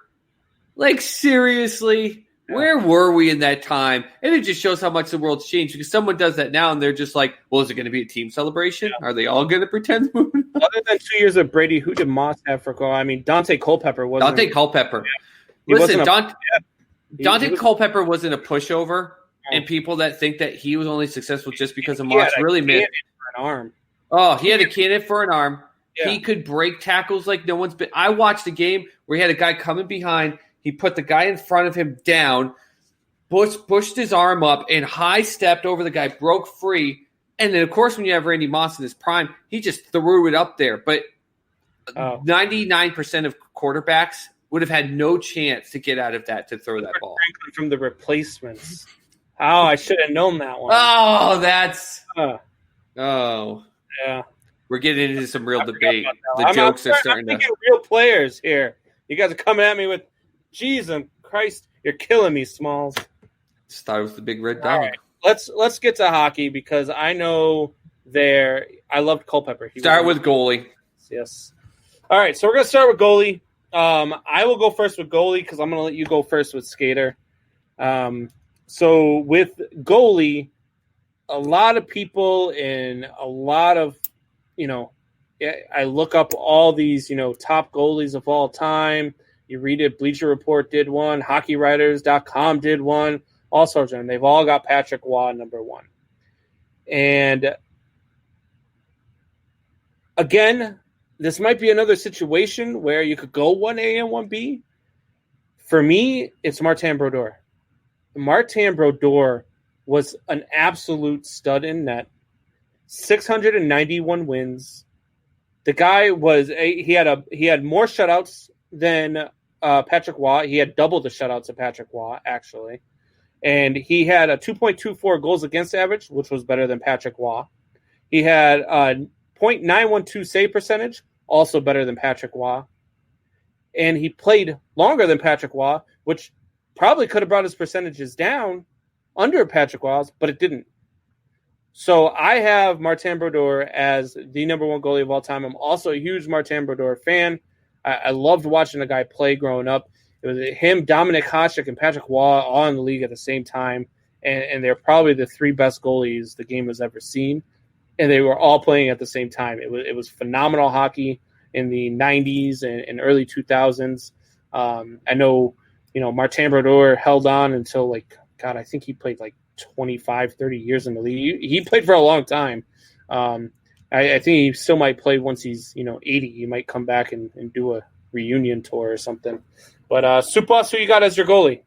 Like, seriously? Yeah. Where were we in that time? And it just shows how much the world's changed because someone does that now and they're just like, well, is it going to be a team celebration? Yeah. Are they all going to pretend? Other than 2 years of Brady, who did Moss have for goal? I mean, Dante Culpepper wasn't. Dante Culpepper. Yeah. Listen, Dante Culpepper wasn't a pushover. And people that think that he was only successful just because of Moss really meant for an arm. Oh, he had a cannon for an arm. Yeah. He could break tackles like no one's been. I watched a game where he had a guy coming behind. He put the guy in front of him down, pushed his arm up, and high stepped over the guy, broke free. And then, of course, when you have Randy Moss in his prime, he just threw it up there. But 99% of quarterbacks would have had no chance to get out of that to throw that ball. Franklin from the replacements. Oh, I should have known that one. Oh, that's yeah. We're getting into some real debate. The jokes are starting to real players here. You guys are coming at me with, Jesus Christ, you're killing me, Smalls. Just thought it was the big red dog. All right. Let's get to hockey because I know I loved Culpepper. Start with goalie. Yes. All right, so we're gonna start with goalie. I will go first with goalie because I'm gonna let you go first with skater. So with goalie, a lot of people and a lot of, I look up all these, top goalies of all time. You read it, Bleacher Report did one, HockeyWriters.com did one, all sorts of them. They've all got Patrick Waugh number one. And again, this might be another situation where you could go 1A and 1B. For me, it's Martin Brodeur. Martin Brodeur was an absolute stud in net. 691 wins. The guy he had more shutouts than Patrick Waugh. He had double the shutouts of Patrick Waugh, actually. And he had a 2.24 goals against average, which was better than Patrick Waugh. He had a .912 save percentage, also better than Patrick Waugh. And he played longer than Patrick Waugh, which probably could have brought his percentages down under Patrick Waugh's, but it didn't. So I have Martin Brodeur as the number one goalie of all time. I'm also a huge Martin Brodeur fan. I loved watching the guy play growing up. It was him, Dominic Hasek, and Patrick Waugh all in the league at the same time. And they're probably the three best goalies the game has ever seen. And they were all playing at the same time. It was phenomenal hockey in the 90s and early 2000s. I know, Martin Brodeur held on until I think he played 25, 30 years in the league. He played for a long time. I think he still might play once he's, 80. He might come back and do a reunion tour or something. But Supas, who you got as your goalie?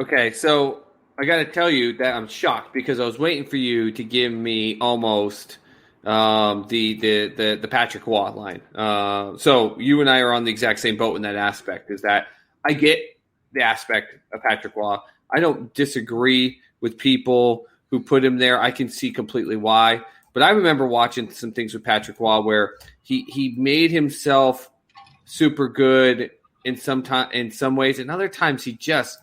Okay, so I got to tell you that I'm shocked because I was waiting for you to give me almost the Patrick Waugh line. So you and I are on the exact same boat in that aspect, is that I get the aspect of Patrick Waugh. I don't disagree with people who put him there. I can see completely why. But I remember watching some things with Patrick Waugh where he made himself super good in some ways, and other times he just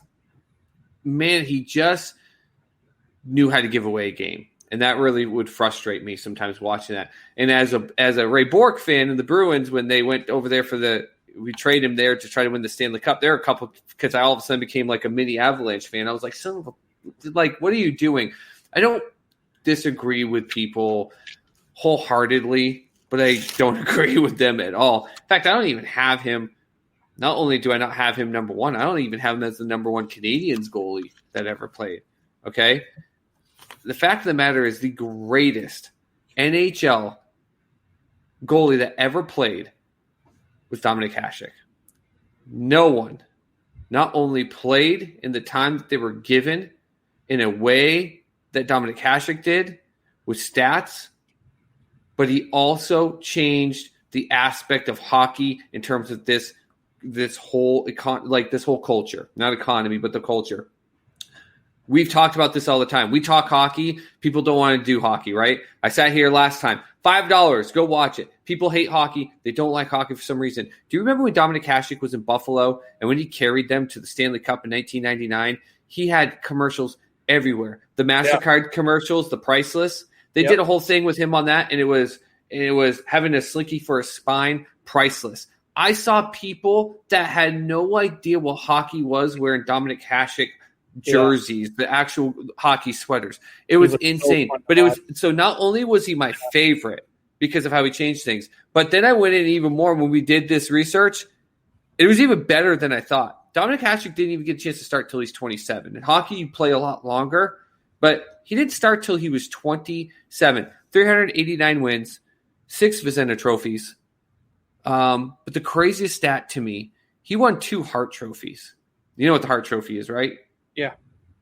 knew how to give away a game. And that really would frustrate me sometimes watching that. And as a Ray Bork fan of the Bruins, when they went over there we traded him there to try to win the Stanley Cup. There are a couple, because I all of a sudden became like a mini Avalanche fan. I was like, what are you doing? I don't disagree with people wholeheartedly, but I don't agree with them at all. In fact, I don't even have him. Not only do I not have him number one, I don't even have him as the number one Canadiens goalie that ever played. Okay? The fact of the matter is the greatest NHL goalie that ever played was Dominik Hasek. No one not only played in the time that they were given in a way that Dominik Hasek did with stats, but he also changed the aspect of hockey in terms of this whole culture, not economy, but the culture. We've talked about this all the time. We talk hockey. People don't want to do hockey, right? I sat here last time. $5, go watch it. People hate hockey. They don't like hockey for some reason. Do you remember when Dominik Hasek was in Buffalo and when he carried them to the Stanley Cup in 1999? He had commercials everywhere. The MasterCard commercials, the priceless. They did a whole thing with him on that, and it was having a slinky for a spine, priceless. I saw people that had no idea what hockey was wearing Dominik Hasek jerseys, the actual hockey sweaters. It was insane. So not only was he my favorite because of how he changed things, but then I went in even more when we did this research. It was even better than I thought. Dominik Hasek didn't even get a chance to start till he's 27. In hockey, you play a lot longer, but he didn't start till he was 27. 389 wins, 6 Vezina trophies. But the craziest stat to me, he won 2 Hart trophies. You know what the Hart trophy is, right? Yeah.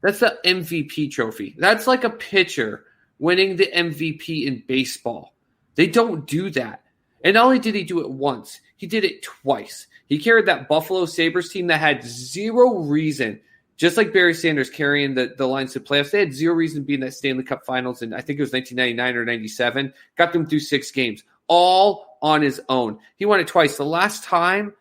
That's the MVP trophy. That's like a pitcher winning the MVP in baseball. They don't do that. And not only did he do it once, he did it twice. He carried that Buffalo Sabres team that had zero reason, just like Barry Sanders carrying the Lions to playoffs. They had zero reason being that Stanley Cup Finals, and I think it was 1999 or 97. Got them through 6 games, all on his own. He won it twice. The last time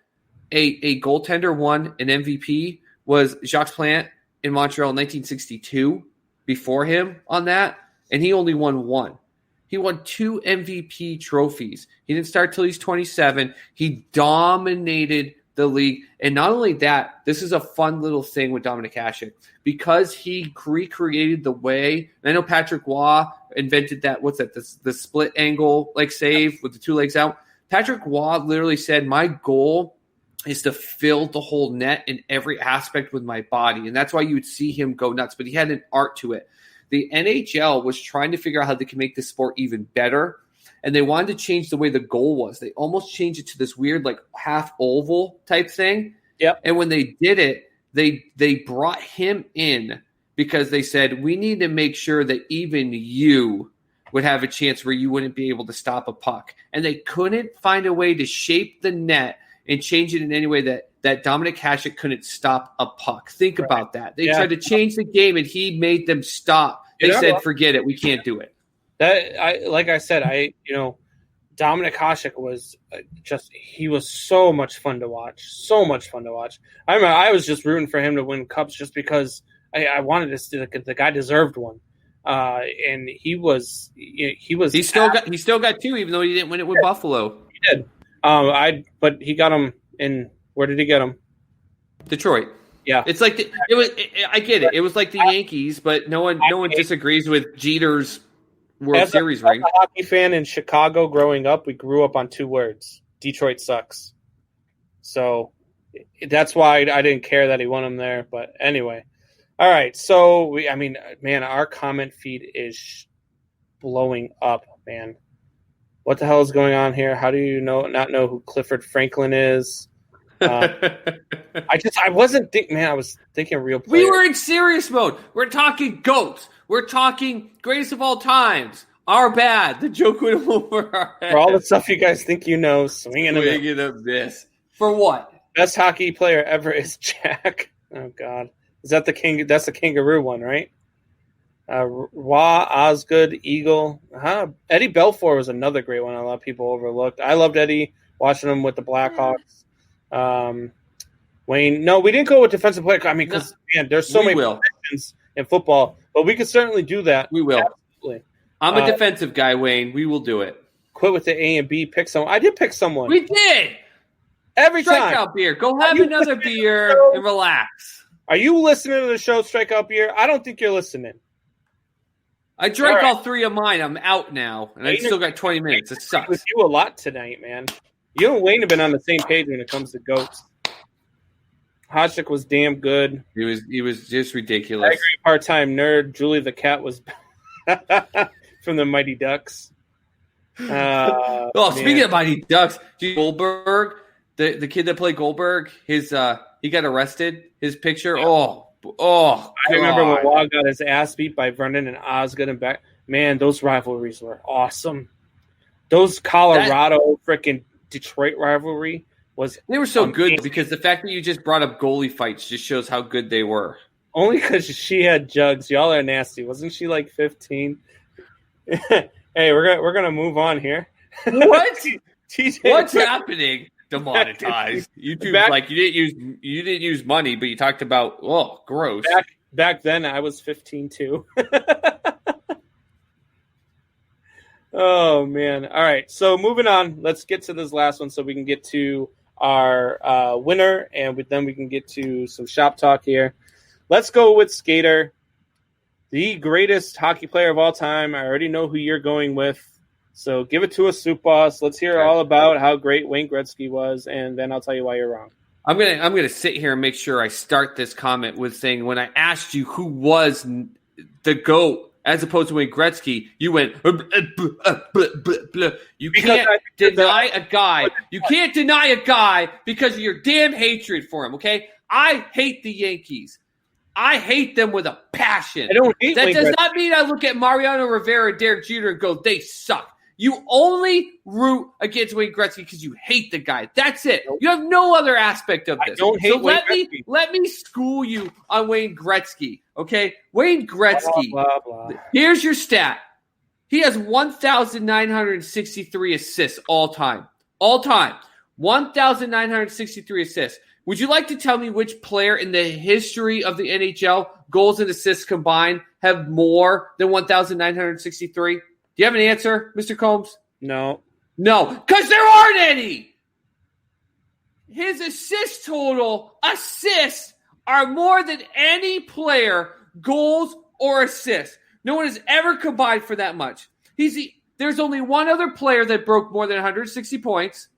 a goaltender won an MVP was Jacques Plante in Montreal in 1962 before him on that, and he only won 1. He won 2 MVP trophies. He didn't start till he's 27. He dominated the league. And not only that, this is a fun little thing with Dominik Hasek. Because he recreated the way, and I know Patrick Waugh invented that, the split angle save with the 2 legs out. Patrick Waugh literally said, my goal is to fill the whole net in every aspect with my body. And that's why you would see him go nuts. But he had an art to it. The NHL was trying to figure out how they can make this sport even better. And they wanted to change the way the goal was. They almost changed it to this weird, half oval type thing. Yep. And when they did it, they brought him in because they said, we need to make sure that even you would have a chance where you wouldn't be able to stop a puck. And they couldn't find a way to shape the net and change it in any way that Dominik Hasek couldn't stop a puck. Think about that. They tried to change the game, and he made them stop. They said, forget it. We can't do it. Dominik Hasek was he was so much fun to watch. So much fun to watch. I remember I was just rooting for him to win cups just because I wanted to see the guy deserved one. And he still got 2, even though he didn't win it with Buffalo. He did. But he got him in. Where did he get him? Detroit. Yeah, it's like I get it. It was like the Yankees, but no one disagrees with Jeter's World Series ring. As a hockey fan in Chicago growing up, we grew up on 2 words: Detroit sucks. So that's why I didn't care that he won him there. But anyway, all right. So our comment feed is blowing up, man. What the hell is going on here? How do you not know who Clifford Franklin is? I wasn't thinking, man. I was thinking real player. We were in serious mode. We're talking GOATs. We're talking greatest of all times. Our bad. The joke went over our head. For all the stuff you guys think you know, swinging a miss. For what? Best hockey player ever is Jack. Oh God, is that the king? That's the kangaroo one, right? Wah, Osgood, Eagle. Eddie Belfour was another great one. A lot of people overlooked. I loved Eddie, watching him with the Blackhawks. Wayne. No, we didn't go with defensive player. Because there's so many positions in football. But we could certainly do that. We will. Absolutely. I'm a defensive guy, Wayne. We will do it. Quit with the A and B. Pick someone. I did pick someone. We did. Every time. Strikeout beer. Go have another beer and relax. Are you listening to the show, Strikeout Beer? I don't think you're listening. I drank all 3 of mine. I'm out now, and I still got 20 minutes. It sucks. With you a lot tonight, man. You and Wayne have been on the same page when it comes to goats. Hodgkick was damn good. He was just ridiculous. I agree. Part-time nerd. Julie the cat was from the Mighty Ducks. Speaking of Mighty Ducks, Goldberg, the kid that played Goldberg, he got arrested. His picture. Yeah. I remember when Wog got his ass beat by Brendan and Osgood and back. Man, those rivalries were awesome. Those Colorado freaking Detroit rivalry they were so good because the fact that you just brought up goalie fights just shows how good they were. Only because she had jugs. Y'all are nasty. Wasn't she like 15? Hey, we're gonna move on here. What? TJ, what's happening? Demonetized. YouTube's like you didn't use money, but you talked about gross. Back then I was 15 too. Oh man. All right. So moving on, let's get to this last one so we can get to our winner and then we can get to some shop talk here. Let's go with Skater, the greatest hockey player of all time. I already know who you're going with. So give it to us, Soup Boss. Let's hear all about how great Wayne Gretzky was, and then I'll tell you why you're wrong. I'm gonna sit here and make sure I start this comment with saying when I asked you who was the GOAT as opposed to Wayne Gretzky, you went blah, blah, blah. You can't deny a guy. You can't deny a guy because of your damn hatred for him. Okay, I hate the Yankees. I hate them with a passion. I don't hate that Wayne does Gretzky. not mean I look at Mariano Rivera, Derek Jeter, and go, they suck. You only root against Wayne Gretzky because you hate the guy. That's it. You have no other aspect of this. I don't hate Wayne Gretzky. Let me school you on Wayne Gretzky, okay? Wayne Gretzky. Blah, blah, blah. Here's your stat. He has 1,963 assists all time. All time. 1,963 assists. Would you like to tell me which player in the history of the NHL, goals and assists combined, have more than 1,963? Do you have an answer, Mr. Combs? No. No, because there aren't any. His assist total, assists, are more than any player, goals or assists. No one has ever combined for that much. There's only one other player that broke more than 160 points,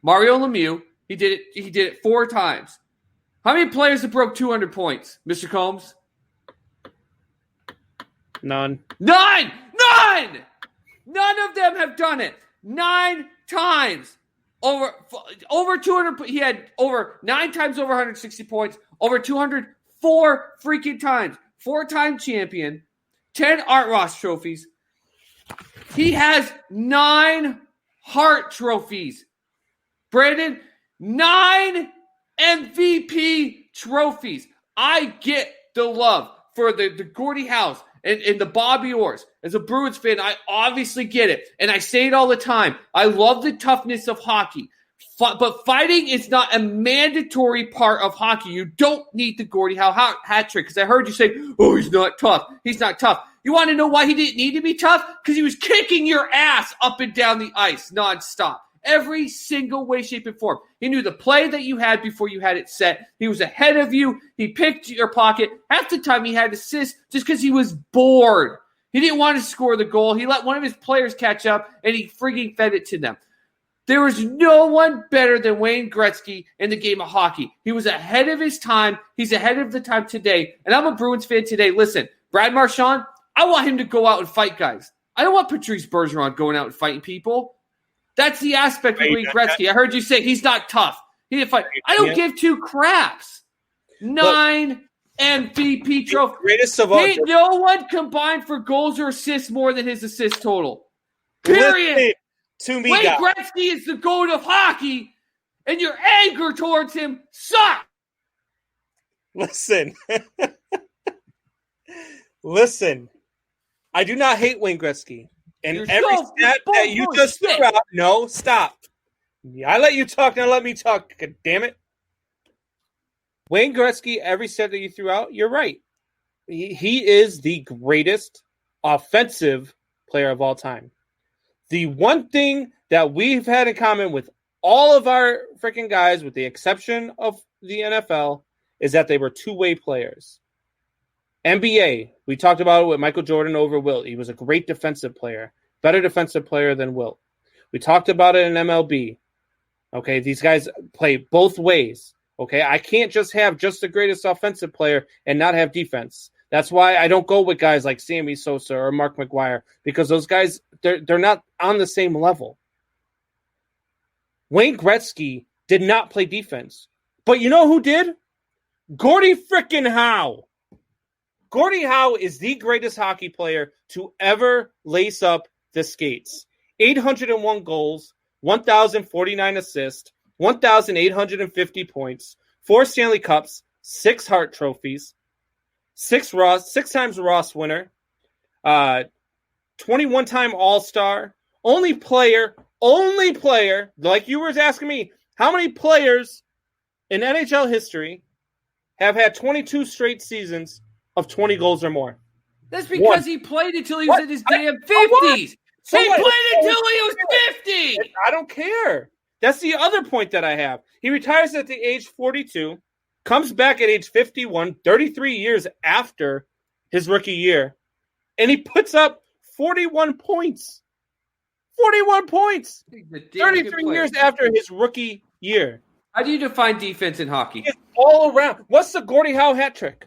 Mario Lemieux. He did it 4 times. How many players have broke 200 points, Mr. Combs? None. None of them have done it. 9 times. Over 200. He had over 9 times over 160 points. Over 204 freaking times. 4-time champion. 10 Art Ross trophies. He has 9 Hart trophies. Brandon, 9 MVP trophies. I get the love for the Gordie Howe and the Bobby Orrs. As a Bruins fan, I obviously get it. And I say it all the time. I love the toughness of hockey. But fighting is not a mandatory part of hockey. You don't need the Gordie Howe hat trick. Because I heard you say, he's not tough. He's not tough. You want to know why he didn't need to be tough? Because he was kicking your ass up and down the ice nonstop. Every single way, shape, and form. He knew the play that you had before you had it set. He was ahead of you. He picked your pocket. Half the time he had assists just because he was bored. He didn't want to score the goal. He let one of his players catch up, and he frigging fed it to them. There was no one better than Wayne Gretzky in the game of hockey. He was ahead of his time. He's ahead of the time today. And I'm a Bruins fan today. Listen, Brad Marchand, I want him to go out and fight guys. I don't want Patrice Bergeron going out and fighting people. That's the aspect of Wayne Gretzky. I heard you say he's not tough. He didn't fight. I don't give 2 craps. 9 MVP trophies. Greatest of all. Ain't no one combined for goals or assists more than his assist total. Period. Listen to me, Wayne guys. Gretzky is the GOAT of hockey, and your anger towards him sucks. Listen. Listen. I do not hate Wayne Gretzky. And You're every so stat that you just threw out, no, stop. I let you talk, now let me talk. God damn it. Wayne Gretzky, every stat that you threw out, you're right. he is the greatest offensive player of all time. The one thing that we've had in common with all of our freaking guys, with the exception of the NFL, is that they were two-way players. NBA, we talked about it with Michael Jordan over Wilt. He was a great defensive player, better defensive player than Wilt. We talked about it in MLB. Okay, these guys play both ways. Okay, I can't just have just the greatest offensive player and not have defense. That's why I don't go with guys like Sammy Sosa or Mark McGwire, because those guys, they're not on the same level. Wayne Gretzky did not play defense. But you know who did? Gordie frickin' Howe. Gordie Howe is the greatest hockey player to ever lace up the skates. 801 goals, 1,049 assists, 1,850 points, 4 Stanley Cups, 6 Hart trophies, 6 times Ross winner, 21-time All-Star, only player, like you were asking me, how many players in NHL history have had 22 straight seasons of 20 goals or more? That's because he played until he was in his damn 50s. So he what? played until he was 50. I don't care. That's the other point that I have. He retires at the age 42, comes back at age 51, 33 years after his rookie year, and he puts up 41 points. 41 points. 33 years after his rookie year. How do you define defense in hockey? It's all around. What's the Gordie Howe hat trick?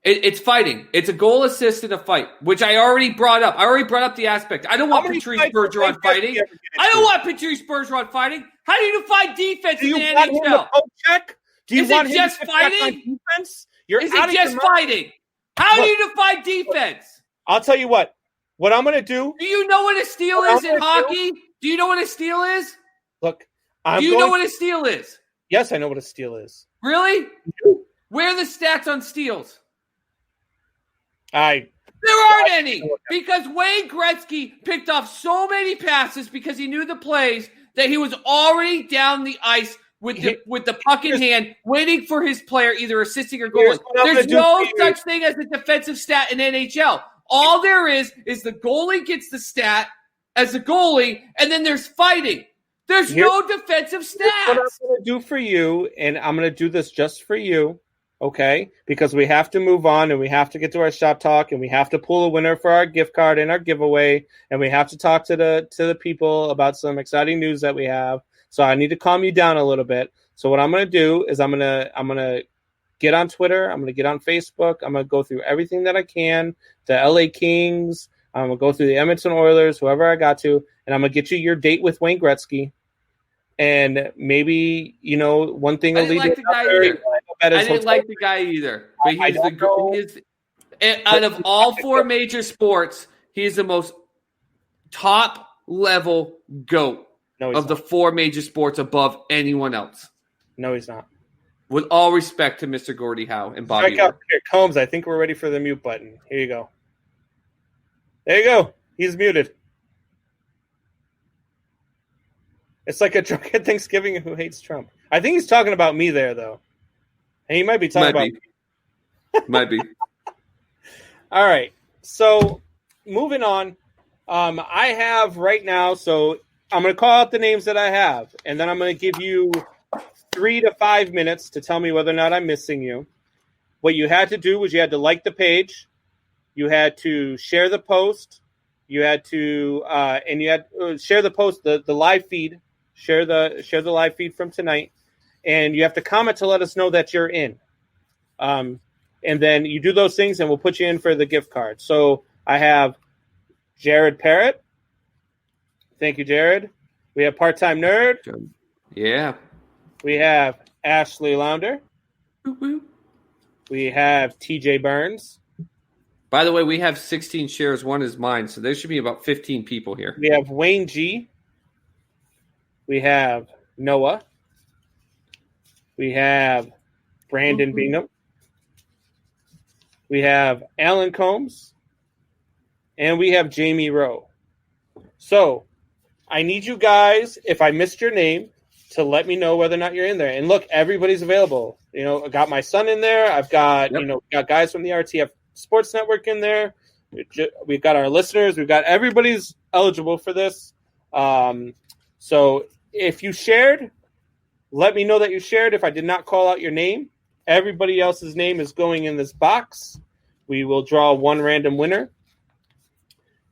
It's fighting. It's a goal assist in a fight, which I already brought up. I already brought up the aspect. I don't want Patrice Bergeron fighting. I don't want Patrice Bergeron fighting. How do you define defense in the NHL? Is it just fighting? Is it just fighting? How do you define defense? I'll tell you what. What I'm going to do. Do you know what a steal is in hockey? Do you know what a steal is? Look, do you know what a steal is? Yes, I know what a steal is. Really? Where are the stats on steals? There aren't any, because Wayne Gretzky picked off so many passes because he knew the plays that he was already down the ice with the puck in hand, waiting for his player either assisting or goaling. There's no such thing as a defensive stat in NHL. All there is the goalie gets the stat as a goalie, and then there's fighting. There's no defensive stats. What I'm going to do for you, and I'm going to do this just for you, okay? Because we have to move on, and we have to get to our shop talk, and we have to pull a winner for our gift card and our giveaway, and we have to talk to the people about some exciting news that we have. So I need to calm you down a little bit. So what I'm going to do is I'm going to get on Twitter. I'm going to get on Facebook. I'm going to go through everything that I can, the LA Kings. I'm going to go through the Edmonton Oilers, whoever I got to, and I'm going to get you your date with Wayne Gretzky. And maybe, one thing will lead to another. I didn't like the guy either. But out of all 4 major sports, he's the most top-level GOAT of the 4 major sports above anyone else. No, he's not. With all respect to Mr. Gordie Howe and Bobby Orr. Here, Combs, I think we're ready for the mute button. Here you go. There you go. He's muted. It's like a drunk at Thanksgiving who hates Trump. I think he's talking about me there, though. And he might be talking about me. Might be. All right. So, moving on. I have right now, so I'm going to call out the names that I have, and then I'm going to give you 3 to 5 minutes to tell me whether or not I'm missing you. What you had to do was you had to like the page. You had to share the post. You had to share the post, the live feed. Share the live feed from tonight, and you have to comment to let us know that you're in. And then you do those things, and we'll put you in for the gift card. So I have Jared Parrott. Thank you, Jared. We have Part-Time Nerd. Yeah. We have Ashley Launder. Woo-woo. We have TJ Burns. By the way, we have 16 shares. 1 is mine, so there should be about 15 people here. We have Wayne G. We have Noah. We have Brandon Bingham. We have Alan Combs. And we have Jamie Rowe. So I need you guys, if I missed your name, to let me know whether or not you're in there. And look, everybody's available. I got my son in there. I've got, got guys from the RTF Sports Network in there. We've got our listeners. We've got everybody's eligible for this. So if you shared, let me know that you shared. If I did not call out your name, everybody else's name is going in this box. We will draw one random winner.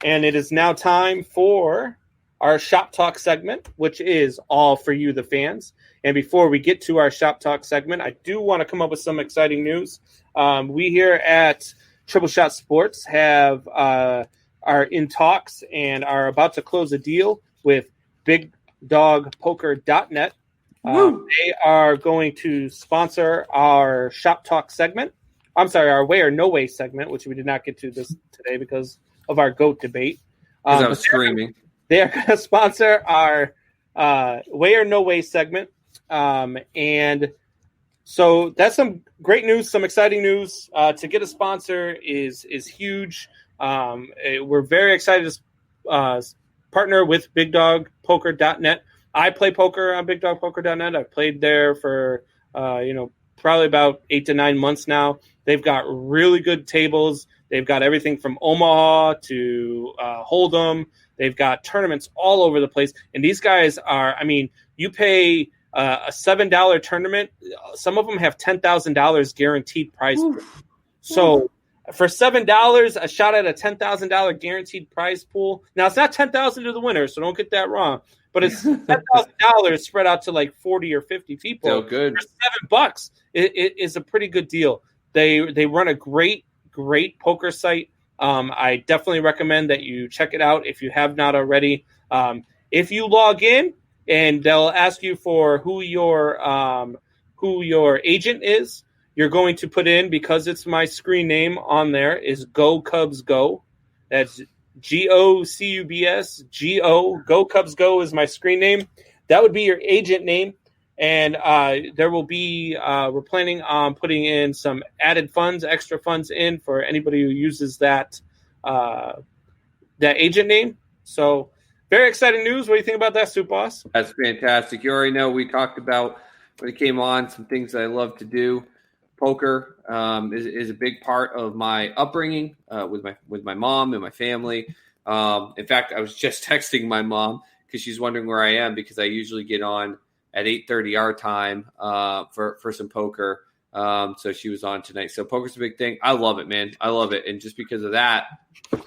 And it is now time for our Shop Talk segment, which is all for you, the fans. And before we get to our Shop Talk segment, I do want to come up with some exciting news. We here at Triple Shot Sports are in talks and are about to close a deal with BigDogPoker.net. They are going to sponsor our Shop Talk segment. I'm sorry, our Way or No Way segment, which we did not get to this today because of our GOAT debate. Because I was screaming. They are going to sponsor our Way or No Way segment. And so that's some great news, some exciting news. To get a sponsor is huge. We're very excited to partner with BigDogPoker.net. I play poker on BigDogPoker.net. I've played there for probably about 8 to 9 months now. They've got really good tables. They've got everything from Omaha to Hold'em. They've got tournaments all over the place. And these guys are, you pay a $7 tournament. Some of them have $10,000 guaranteed prize. So for $7, a shot at a $10,000 guaranteed prize pool. Now, it's not $10,000 to the winner, so don't get that wrong. But it's $10,000 spread out to like 40 or 50 people. So good. For $7, it is a pretty good deal. They run a great poker site. I definitely recommend that you check it out if you have not already. If you log in and they'll ask you for who your agent is, you're going to put in, because it's my screen name on there, is Go Cubs Go. That's GOCUBS GO. Go Cubs Go is my screen name. That would be your agent name. And there will be, we're planning on putting in some added funds, extra funds in for anybody who uses that agent name. So very exciting news. What do you think about that, Soup Boss? That's fantastic. You already know we talked about, when it came on, some things that I love to do. Poker is a big part of my upbringing with my mom and my family. In fact, I was just texting my mom because she's wondering where I am, because I usually get on at 8:30 our time for some poker. So she was on tonight. So poker's a big thing. I love it, man. I love it. And just because of that,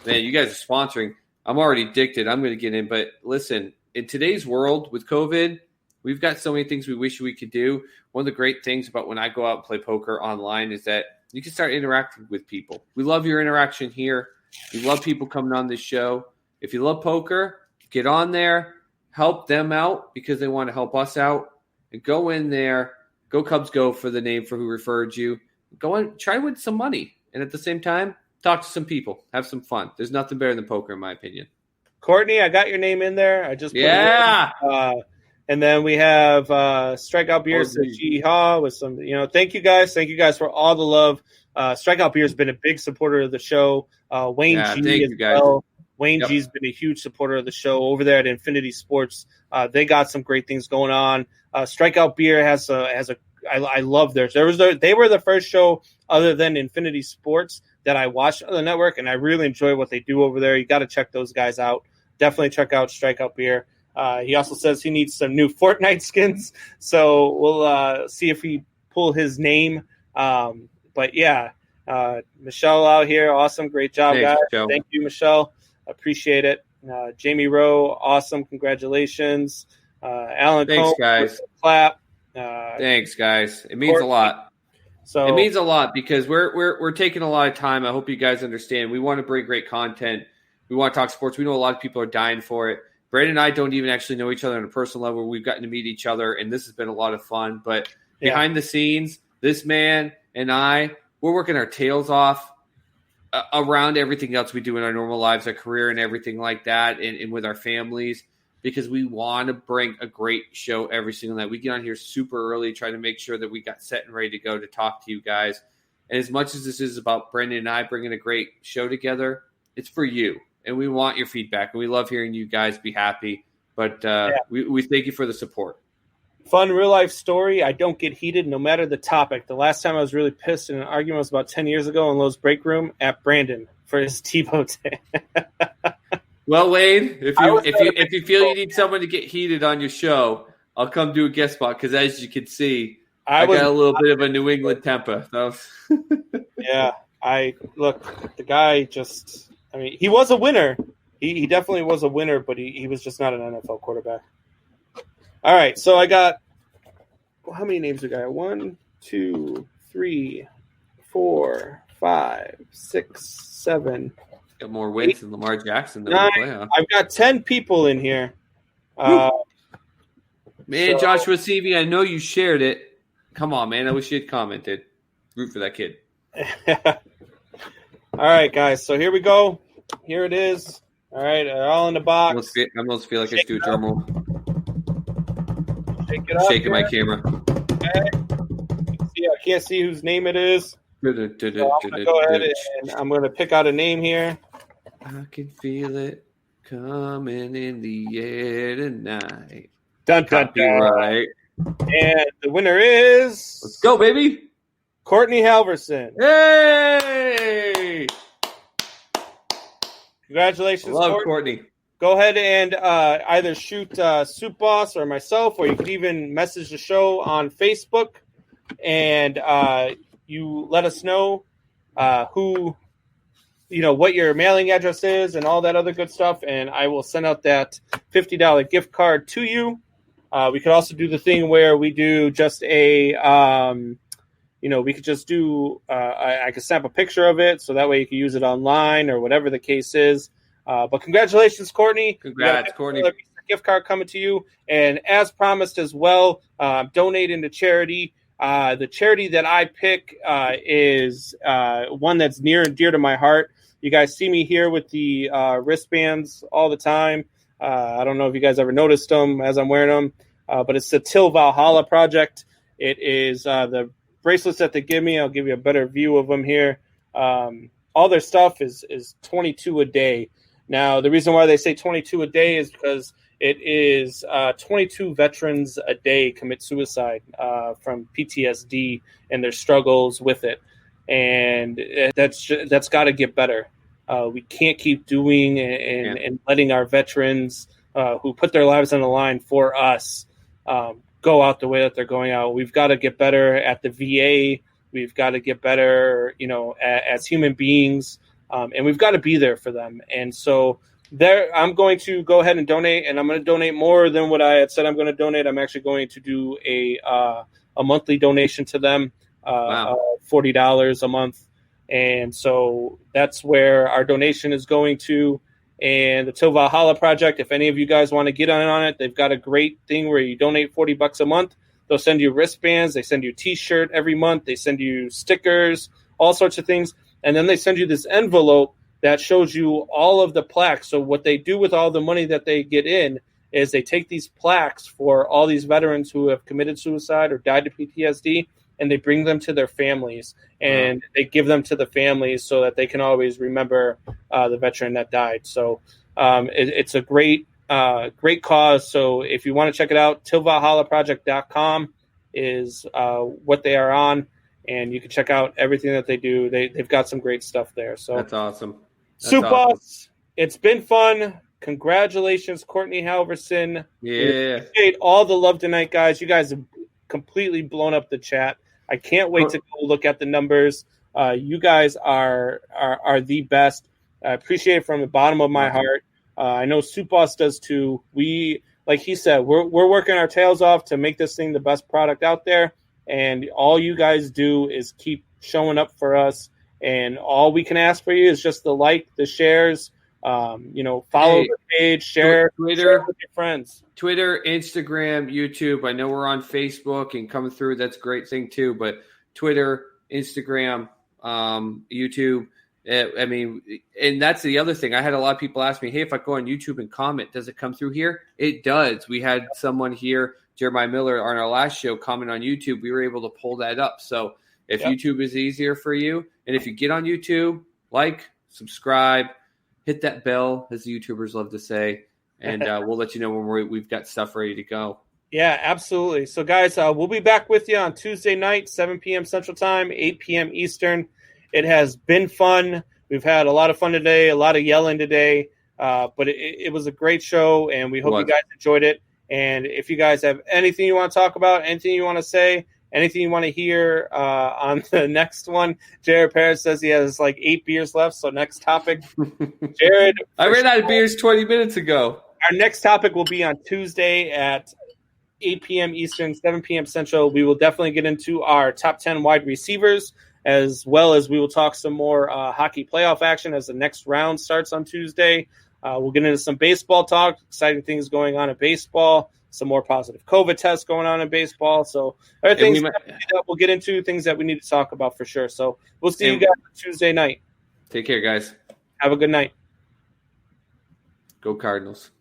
man, you guys are sponsoring. I'm already addicted. I'm going to get in. But listen, in today's world with COVID, we've got so many things we wish we could do. One of the great things about when I go out and play poker online is that you can start interacting with people. We love your interaction here. We love people coming on this show. If you love poker, get on there, help them out because they want to help us out, and go in there. Go Cubs Go for the name for who referred you. Go and try to win some money. And at the same time, talk to some people. Have some fun. There's nothing better than poker, in my opinion. Courtney, I got your name in there. I just put it in. And then we have Strikeout Beers at Yeehaw with some, thank you guys. Thank you guys for all the love. Strikeout Beers has been a big supporter of the show. Wayne G as well. Wayne G's been a huge supporter of the show over there at Infinity Sports. They got some great things going on. Strikeout Beer has I love theirs. They were the first show other than Infinity Sports that I watched on the network, and I really enjoy what they do over there. You got to check those guys out. Definitely check out Strikeout Beer. He also says he needs some new Fortnite skins, so we'll see if we pull his name. But yeah, Michelle out here, awesome, great job, guys. Michelle. Thank you, Michelle. Appreciate it. Jamie Rowe, awesome, congratulations. Alan, thanks, Combs, guys. Clap. Thanks, guys. It means a lot. So it means a lot because we're taking a lot of time. I hope you guys understand. We want to bring great content. We want to talk sports. We know a lot of people are dying for it. Brandon and I don't even actually know each other on a personal level. We've gotten to meet each other, and this has been a lot of fun. But behind the scenes, this man and I, we're working our tails off around everything else we do in our normal lives, our career and everything like that, and with our families, because we want to bring a great show every single night. We get on here super early, trying to make sure that we got set and ready to go to talk to you guys. And as much as this is about Brandon and I bringing a great show together, it's for you. And we want your feedback. And we love hearing you guys be happy. But we thank you for the support. Fun real life story. I don't get heated no matter the topic. The last time I was really pissed in an argument was about 10 years ago in Lowe's break room at Brandon for his Tebow day. Well, Wade, if you feel you need someone to get heated on your show, I'll come do a guest spot because, as you can see, I got a little bit of a New England temper. Yeah, the guy just. I mean, he was a winner. He definitely was a winner, but he was just not an NFL quarterback. All right, so I got how many names we got? 1, 2, 3, 4, 5, 6, 7. Got more wins than Lamar Jackson. 9. I've got 10 people in here. Man, Joshua Seavey, I know you shared it. Come on, man. I wish you had commented. Root for that kid. All right, guys. So here we go. Here it is. All right, they're all in the box. I almost feel like I should do a drum roll. Shake it up. Shaking my camera. Okay. I can't see whose name it is. So I'm going to go ahead and I'm going to pick out a name here. I can feel it coming in the air tonight. Dun, dun, dun. Right. And the winner is... Let's go, baby. Courtney Halverson. Hey! Congratulations, Courtney. Go ahead and either shoot Soup Boss or myself, or you could even message the show on Facebook, and you let us know who, what your mailing address is and all that other good stuff, and I will send out that $50 gift card to you. We could also do the thing where we do just a, we could just do, I could snap a picture of it, so that way you can use it online or whatever the case is. But congratulations, Courtney. Congrats, Courtney. Gift card coming to you. And as promised as well, donating to charity. The charity that I pick is one that's near and dear to my heart. You guys see me here with the wristbands all the time. I don't know if you guys ever noticed them as I'm wearing them, but it's the Till Valhalla Project. It is the bracelets that they give me. I'll give you a better view of them here. All their stuff is $22 a day. Now, the reason why they say 22 a day is because it is 22 veterans a day commit suicide from PTSD and their struggles with it. And that's got to get better. We can't keep doing and letting our veterans who put their lives on the line for us go out the way that they're going out. We've got to get better at the VA. We've got to get better, as human beings, and we've got to be there for them. And so I'm going to go ahead and donate, and I'm going to donate more than what I had said I'm going to donate. I'm actually going to do a monthly donation to them, $40 a month. And so that's where our donation is going to. And the Till Valhalla Project, if any of you guys want to get on it, they've got a great thing where you donate $40 a month. They'll send you wristbands. They send you a T-shirt every month. They send you stickers, all sorts of things. And then they send you this envelope that shows you all of the plaques. So what they do with all the money that they get in is they take these plaques for all these veterans who have committed suicide or died of PTSD, and they bring them to their families. And they give them to the families so that they can always remember the veteran that died. So it's a great cause. So if you want to check it out, tillvalhallaproject.com is what they are on, and you can check out everything that they do. They've got some great stuff there. So that's awesome. Soup Boss, it's been fun. Congratulations, Courtney Halverson. Yeah. We appreciate all the love tonight, guys. You guys have completely blown up the chat. I can't wait to go look at the numbers. You guys are the best. I appreciate it from the bottom of my heart. I know Soup Boss does too. We, like he said, we're working our tails off to make this thing the best product out there. And all you guys do is keep showing up for us. And all we can ask for you is just the like, the shares, follow the page, share with your friends. Twitter, Instagram, YouTube. I know we're on Facebook and coming through. That's a great thing too. But Twitter, Instagram, YouTube. And that's the other thing. I had a lot of people ask me, hey, if I go on YouTube and comment, does it come through here? It does. We had someone here, Jeremiah Miller, on our last show comment on YouTube. We were able to pull that up. So if YouTube is easier for you, and if you get on YouTube, like, subscribe, hit that bell, as the YouTubers love to say, and we'll let you know when we've got stuff ready to go. Yeah, absolutely. So, guys, we'll be back with you on Tuesday night, 7 p.m. Central Time, 8 p.m. Eastern. It has been fun. We've had a lot of fun today, a lot of yelling today, but it was a great show, and we hope you guys enjoyed it. And if you guys have anything you want to talk about, anything you want to say, anything you want to hear on the next one, Jared Parrish says he has like 8 beers left. So, next topic, Jared. I ran out of beers 20 minutes ago. Our next topic will be on Tuesday at 8 p.m. Eastern, 7 p.m. Central. We will definitely get into our top 10 wide receivers, as well as we will talk some more hockey playoff action as the next round starts on Tuesday. We'll get into some baseball talk, exciting things going on in baseball, some more positive COVID tests going on in baseball. So other things that we'll get into, things that we need to talk about for sure. So we'll see you guys on Tuesday night. Take care, guys. Have a good night. Go Cardinals.